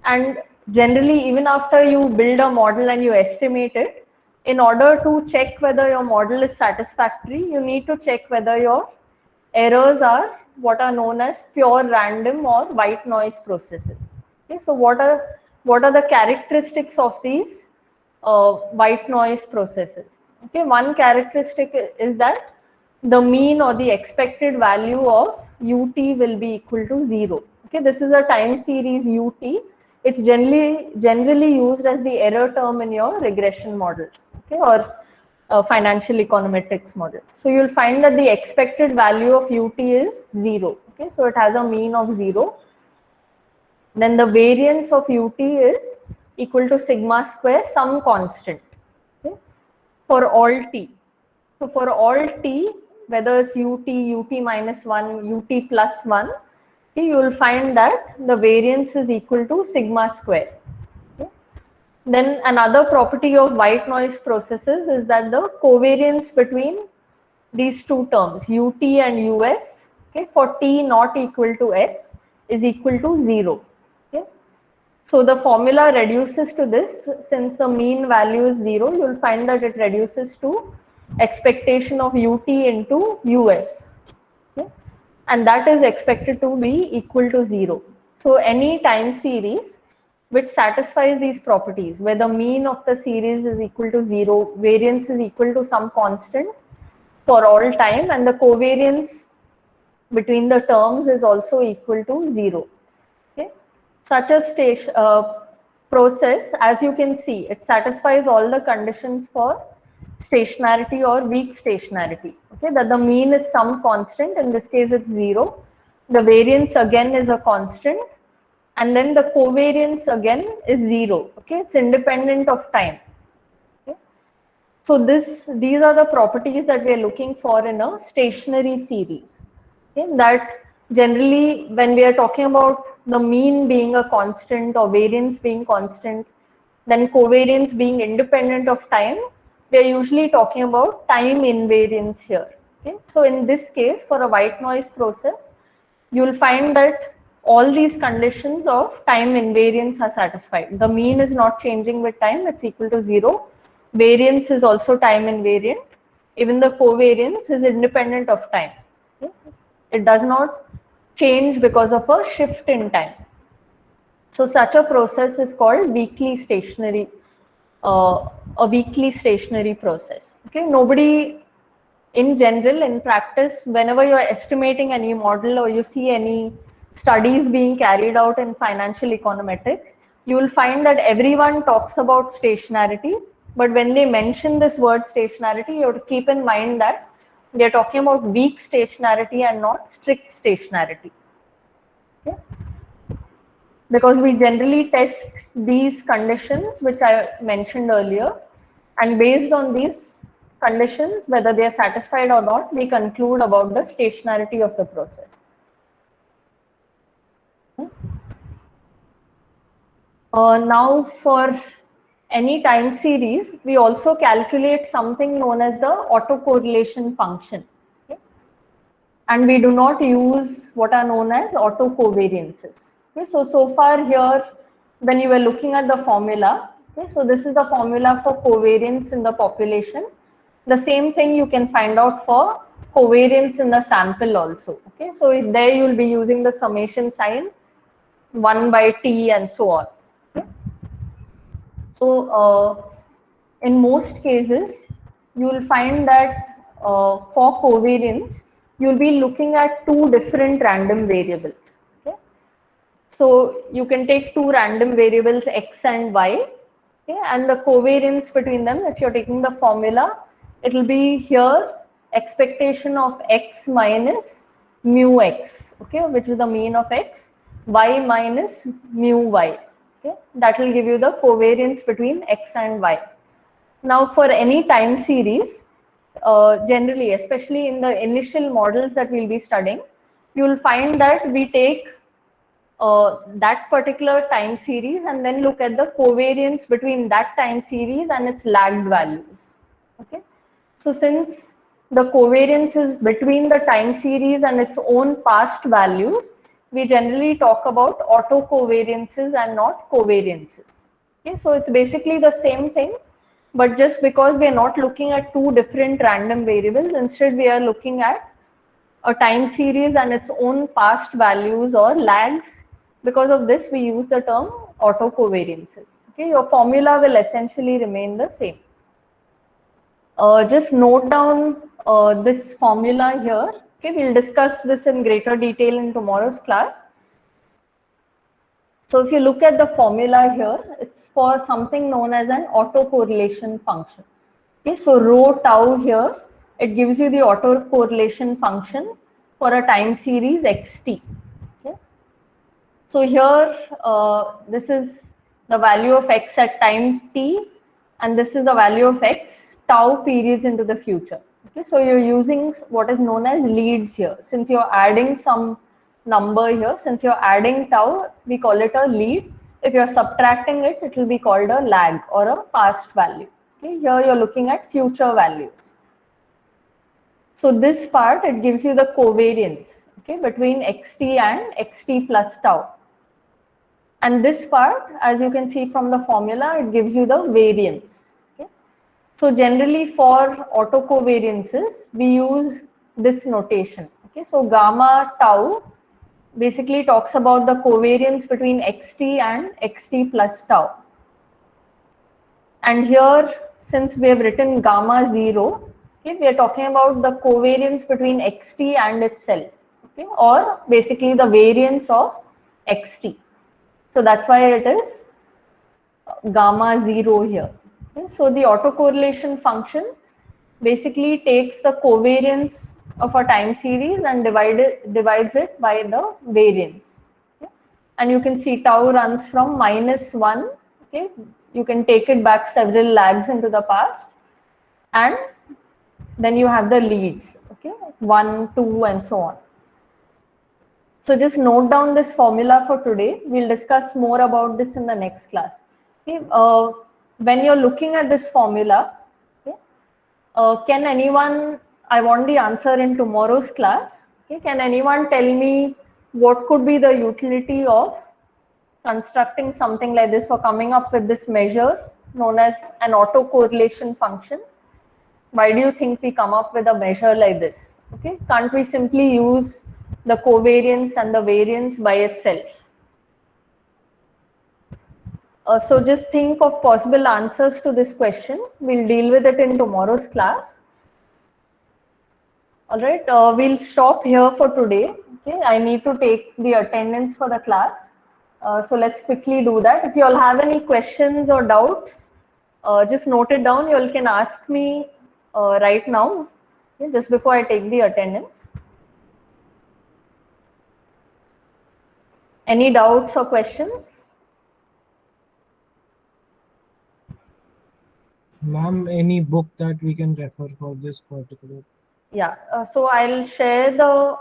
And generally, even after you build a model and you estimate it, in order to check whether your model is satisfactory, you need to check whether your errors are what are known as pure random or white noise processes. Okay, so what are the characteristics of these white noise processes? Okay, one characteristic is that the mean or the expected value of ut will be equal to 0. Okay, this is a time series ut. It's generally used as the error term in your regression models, okay, or financial econometrics models. So you'll find that the expected value of ut is 0. Okay, so it has a mean of 0. Then the variance of ut is equal to sigma square some constant, okay, for all t. So for all t, whether it's ut minus 1, ut plus 1, okay, you will find that the variance is equal to sigma square. Okay. Then another property of white noise processes is that the covariance between these two terms, ut and us, okay, for t not equal to s is equal to 0. Okay. So the formula reduces to this. Since the mean value is 0, you will find that it reduces to expectation of ut into us. Okay. And that is expected to be equal to 0. So any time series which satisfies these properties, where the mean of the series is equal to 0, variance is equal to some constant for all time, and the covariance between the terms is also equal to 0. Okay. Such a process, as you can see, it satisfies all the conditions for stationarity or weak stationarity. Okay, that the mean is some constant, in this case it's 0. The variance again is a constant, and then the covariance again is 0. Okay, it's independent of time. Okay. So these are the properties that we are looking for in a stationary series. Okay, that generally when we are talking about the mean being a constant or variance being constant, then covariance being independent of time, we are usually talking about time invariance here. Okay, so in this case, for a white noise process, you will find that all these conditions of time invariance are satisfied. The mean is not changing with time, it's equal to 0. Variance is also time invariant. Even the covariance is independent of time. Okay. It does not change because of a shift in time. So such a process is called weakly stationary, a weakly stationary process. Okay, nobody in general, in practice, whenever you're estimating any model or you see any studies being carried out in financial econometrics, you will find that everyone talks about stationarity, but when they mention this word stationarity, you have to keep in mind that they're talking about weak stationarity and not strict stationarity. Okay. Because we generally test these conditions which I mentioned earlier, and based on these conditions, whether they are satisfied or not, we conclude about the stationarity of the process. Now for any time series, we also calculate something known as the autocorrelation function. Okay? And we do not use what are known as autocovariances. Okay? So far here, when you were looking at the formula, okay, so this is the formula for covariance in the population. The same thing you can find out for covariance in the sample also. Okay, so there you will be using the summation sign 1 by t and so on. Okay. So in most cases, you will find that for covariance, you will be looking at two different random variables. Okay. So you can take two random variables x and y, okay, and the covariance between them, if you're taking the formula, it will be here expectation of x minus mu x, okay, which is the mean of x, y minus mu y. Okay, that will give you the covariance between x and y. Now for any time series, generally, especially in the initial models that we'll be studying, you will find that we take that particular time series and then look at the covariance between that time series and its lagged values. Okay, so since the covariance is between the time series and its own past values, we generally talk about autocovariances and not covariances. Okay, so it's basically the same thing, but just because we are not looking at two different random variables, instead we are looking at a time series and its own past values or lags. Because of this, we use the term autocovariances. Okay, your formula will essentially remain the same. Just note down this formula here. Okay, we'll discuss this in greater detail in tomorrow's class. So if you look at the formula here, it's for something known as an autocorrelation function. Okay, so rho tau here, it gives you the autocorrelation function for a time series xt. Okay. So here, this is the value of x at time t, and this is the value of x tau periods into the future. Okay, so you're using what is known as leads here. Since you're adding some number here, since you're adding tau, we call it a lead. If you're subtracting it, it will be called a lag or a past value. Okay, here you're looking at future values. So this part, it gives you the covariance, okay, between xt and xt plus tau. And this part, as you can see from the formula, it gives you the variance. Okay. So generally for autocovariances, we use this notation. Okay. So gamma tau basically talks about the covariance between xt and xt plus tau. And here, since we have written gamma 0, okay, we are talking about the covariance between xt and itself, okay, or basically the variance of xt. So that's why it is gamma 0 here. Okay, so the autocorrelation function basically takes the covariance of a time series and divides it by the variance. Okay. And you can see tau runs from -1. Okay, you can take it back several lags into the past, and then you have the leads. Okay, 1, 2, and so on. So just note down this formula for today. We'll discuss more about this in the next class. Okay, when you're looking at this formula, okay, can anyone, I want the answer in tomorrow's class. Okay, can anyone tell me what could be the utility of constructing something like this or coming up with this measure known as an autocorrelation function? Why do you think we come up with a measure like this? Okay, can't we simply use the covariance and the variance by itself? So just think of possible answers to this question. We'll deal with it in tomorrow's class. All right, we'll stop here for today. Okay, I need to take the attendance for the class. So let's quickly do that. If you all have any questions or doubts, just note it down. You all can ask me right now, okay, just before I take the attendance. Any doubts or questions? Ma'am, any book that we can refer for this particular? Yeah, so I'll share the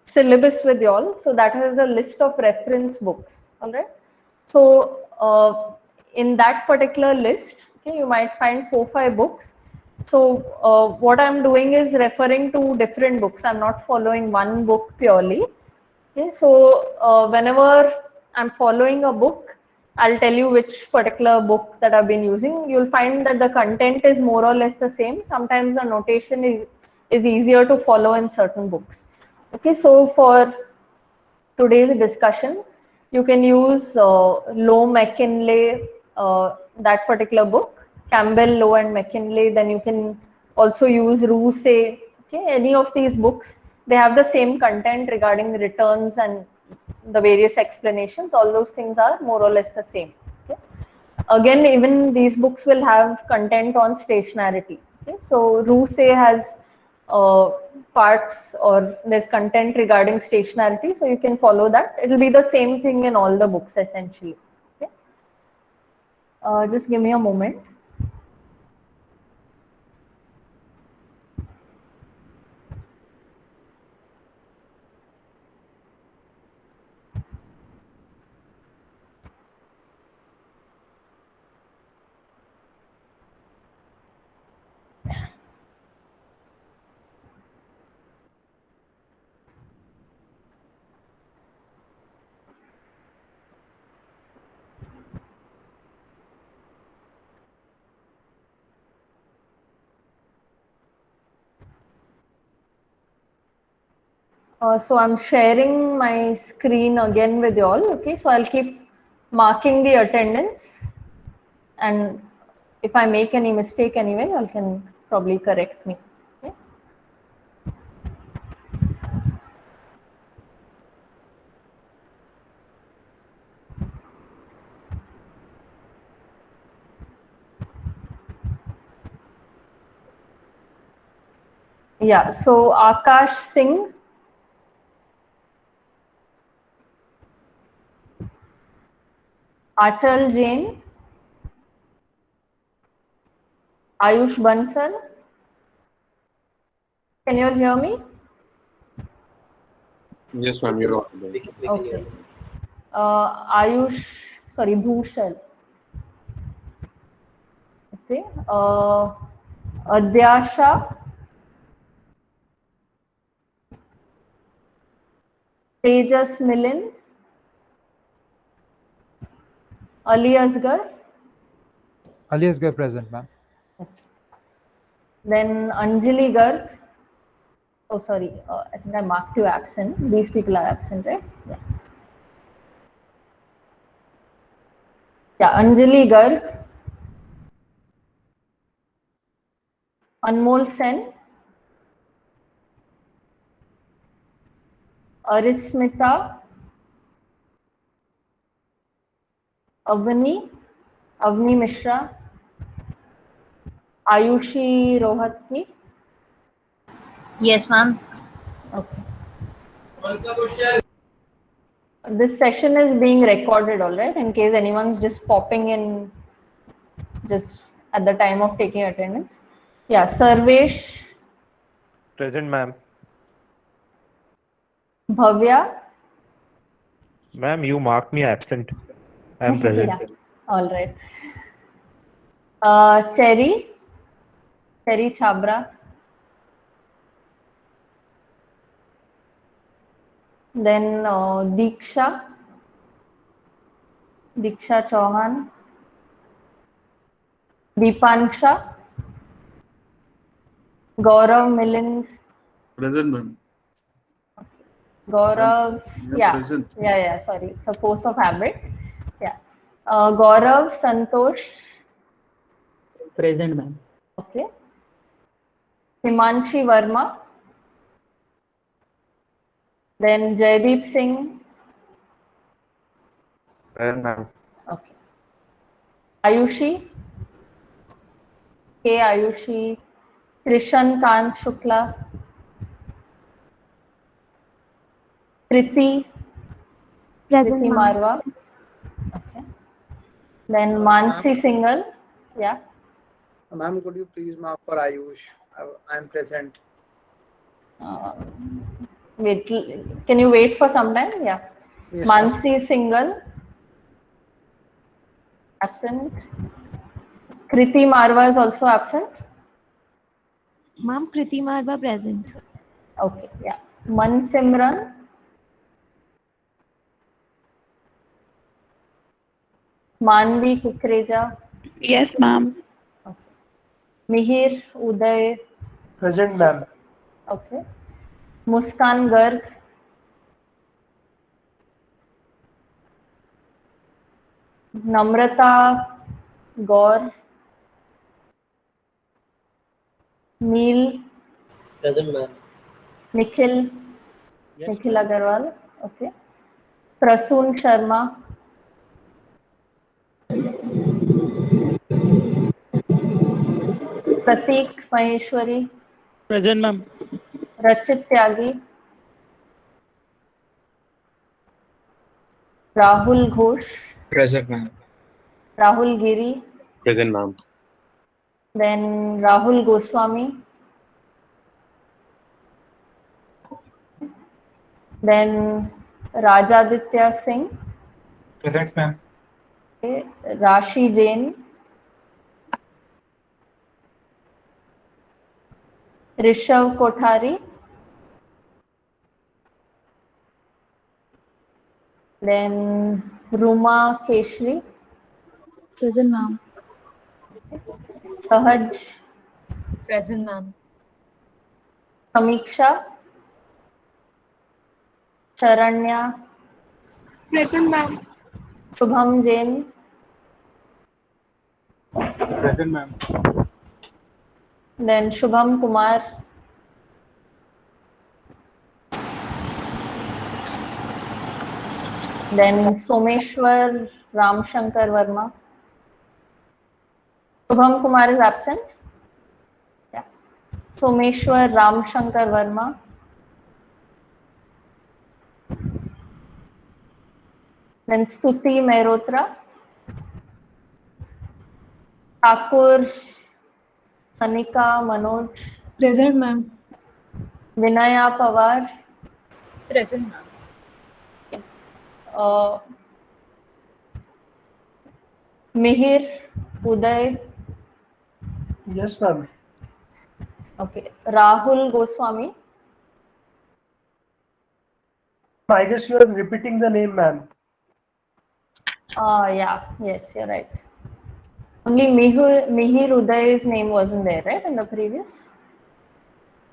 syllabus with y'all. So that has a list of reference books. All right. So in that particular list, okay, you might find 4-5 books. So what I'm doing is referring to different books. I'm not following one book purely. Okay, so whenever I'm following a book, I'll tell you which particular book that I've been using. You'll find that the content is more or less the same. Sometimes the notation is easier to follow in certain books. Okay, so for today's discussion, you can use Lowe McKinley, that particular book, Campbell, Lowe and McKinley. Then you can also use Rouse. Okay, any of these books, they have the same content regarding the returns and the various explanations. All those things are more or less the same. Okay. Again, even these books will have content on stationarity. Okay. So Rouse has parts or there's content regarding stationarity, so you can follow that. It will be the same thing in all the books essentially. Okay. Just give me a moment. So I'm sharing my screen again with you all. Okay, so I'll keep marking the attendance, and if I make any mistake anyway, you all can probably correct me. Okay? Yeah, so Akash Singh, Achal Jain, Ayush Bansal. Can you all hear me? Yes, ma'am, you're audible. Okay. Ayush, sorry, Bhushal. Okay. Adyasha, Tejas Milind, Ali Asgar, Ali Asgar present, ma'am. then Anjali Garg. Oh, sorry, I think I marked you absent. These people are absent, right? Yeah. Yeah, Anjali Garg, Anmol Sen, Arismita, Avni Mishra, Ayushi Rohatgi. Yes, ma'am. Okay. This session is being recorded, all right, in case anyone's just popping in just at the time of taking attendance. Yeah, Sarvesh, Present, ma'am. Bhavya. Ma'am, you marked me absent. I am present. Yeah, all right. Terry Chabra. Then Diksha Chauhan, Deepansha, Gaurav Milind. Present, ma'am. Gaurav, yeah, Present. yeah, sorry, it's a force of habit. Yeah. Gaurav, Santosh. Present, ma'am. Okay. Himanshi Verma. Then Jaideep Singh. Present, ma'am. Okay. Ayushi. K. Ayushi. Krishan Kant Shukla. Kriti. Present, Kriti ma'am. Marwa. Okay. Then Mansi Singhal. Yeah. Ma'am, could you please mark for Ayush? I am present. Wait, can you wait for some time? Yeah. Yes, Mansi Singhal. Absent. Kriti Marwa is also absent. Ma'am, Kriti Marwa present. Okay, yeah. Mansimran. Manvi Kukreja. Yes, ma'am. Okay. Mihir Uday. Present, ma'am. Okay. Muskan Garg. Namrata Gaur. Neil. Present, ma'am. Nikhil. Yes, Nikhil present. Agarwal. Okay. Prasoon Sharma. Pratik Maheshwari. Present, ma'am. Rachit Tyagi. Rahul Ghosh. Present, ma'am. Rahul Giri. Present, ma'am. Then Rahul Goswami. Then Rajaditya Singh. Present, ma'am. Okay. Rashi Jain. Rishav Kothari. Then Ruma Keshri. Present, ma'am. Sahaj. Present, ma'am. Samiksha. Charanya. Present, ma'am. Shubham Jain. Present, ma'am. Then Shubham Kumar. Then Someshwar Ramshankar Verma. Shubham Kumar is absent. Yeah. Someshwar Ramshankar Verma. Then Stuti Mehrotra. Thakur Sanika Manoj. Present, ma'am. Vinaya Pawar. Present, ma'am. Mihir Uday. Yes, ma'am. Okay. Rahul Goswami. I guess you are repeating the name, ma'am. Yeah. Yes, you're right. Only Mihir Uday's name wasn't there, right, in the previous?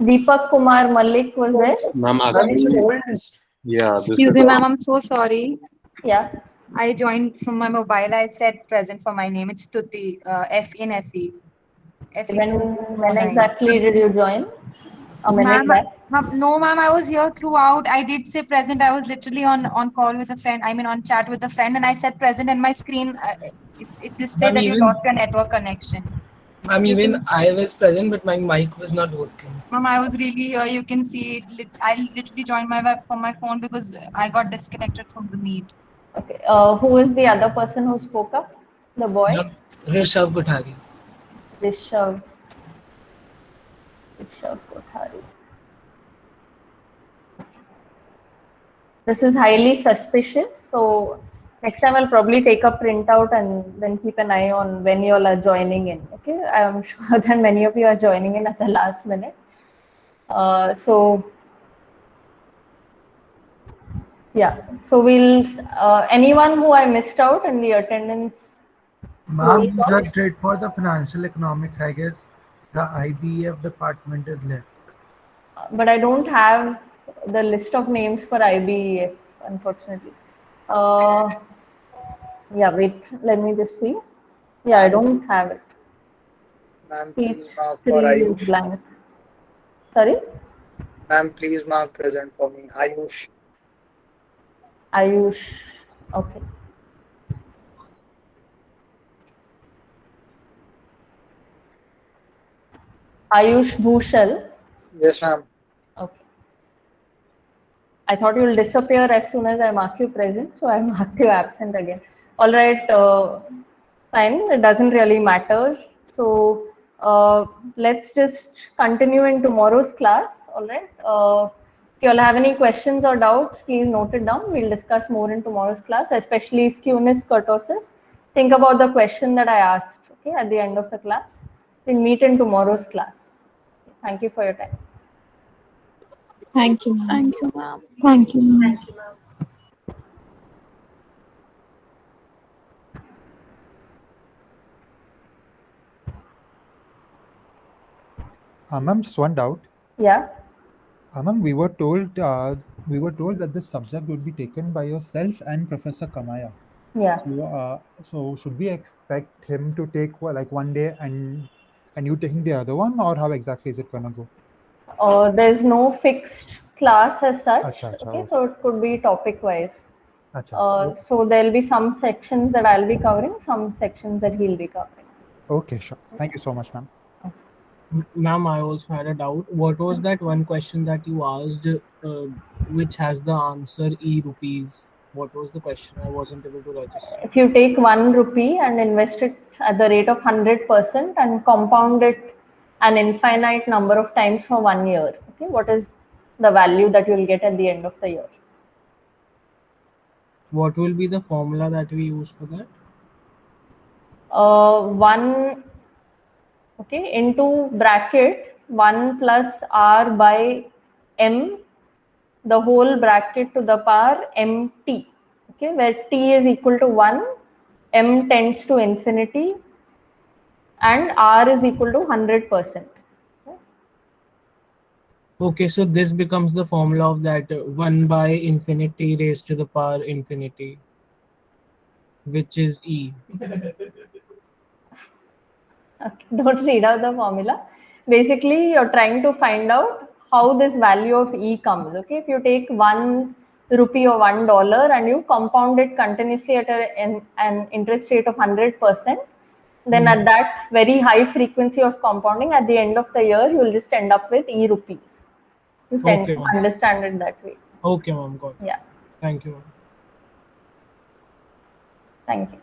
Deepak Kumar Malik was there? Ma'am, Ma'am, it's an actually, old list. yeah, this Excuse is me, ma'am. I'm so sorry. Yeah. I joined from my mobile. I said present for my name. It's Tuti. F in FE. When exactly did you join? A minute Ma'am, back? no, ma'am. I was here throughout. I did say present. I was literally on call with a friend. I mean, on chat with a friend, and I said present. And my screen, it displayed that you lost your network connection. Ma'am, even I was present, but my mic was not working. Ma'am, I was really here. You can see it. I literally joined my web from my phone because I got disconnected from the meet. Okay. Who is the other person who spoke up? The boy? Rishabh Kothari. Rishabh Kothari. This is highly suspicious. So next time I'll probably take a printout and then keep an eye on when you all are joining in. Okay. I'm sure that many of you are joining in at the last minute. Yeah, so we'll, anyone who I missed out in the attendance? Ma'am, you judged it for the financial economics, I guess. The IBEF department is left. But I don't have the list of names for IBEF, unfortunately. Yeah, wait, let me just see. Yeah, I don't have it. Ma'am, Seat please mark for 3 is Ayush. blank. Sorry? Ma'am, please mark present for me. Ayush. Ayush, okay. Ayush Bhushal. Yes, ma'am. Okay. I thought you'll disappear as soon as I mark you present, so I marked you absent again. All right, fine. It doesn't really matter. So let's just continue in tomorrow's class. All right. If you all have any questions or doubts, please note it down. We'll discuss more in tomorrow's class, especially skewness, kurtosis. Think about the question that I asked. Okay, at the end of the class. We'll meet in tomorrow's class. Thank you for your time. Thank you, ma'am. Thank you, ma'am. Thank you, ma'am. Thank you, ma'am. Ma'am, just one doubt. Yeah. Ma'am, we were told that this subject would be taken by yourself and Professor Kamaya. Yeah. So should we expect him to take like one day and you taking the other one, or how exactly is it gonna go? There's no fixed class as such. Acha, Okay, okay. so it could be topic wise. Acha. So there'll be some sections that I'll be covering, some sections that he'll be covering. Okay, sure. Thank you so much, ma'am. Ma'am, I also had a doubt. What was that one question that you asked, which has the answer E rupees? What was the question? I wasn't able to register. If you take 1 rupee and invest it at the rate of 100% and compound it an infinite number of times for 1 year, okay, what is the value that you'll get at the end of the year? What will be the formula that we use for that? 1, okay, into bracket 1 plus r by m, the whole bracket to the power mt, okay, where t is equal to 1, m tends to infinity, and r is equal to 100%. Okay, so this becomes the formula of that 1 by infinity raised to the power infinity, which is E. Okay, don't read out the formula. Basically, you're trying to find out how this value of E comes. Okay, if you take 1 rupee or $1 and you compound it continuously at an interest rate of 100%, then at that very high frequency of compounding, at the end of the year, you'll just end up with E rupees. Just Okay, understand it that way. Okay, ma'am, got it. Yeah. Thank you, ma'am. Thank you.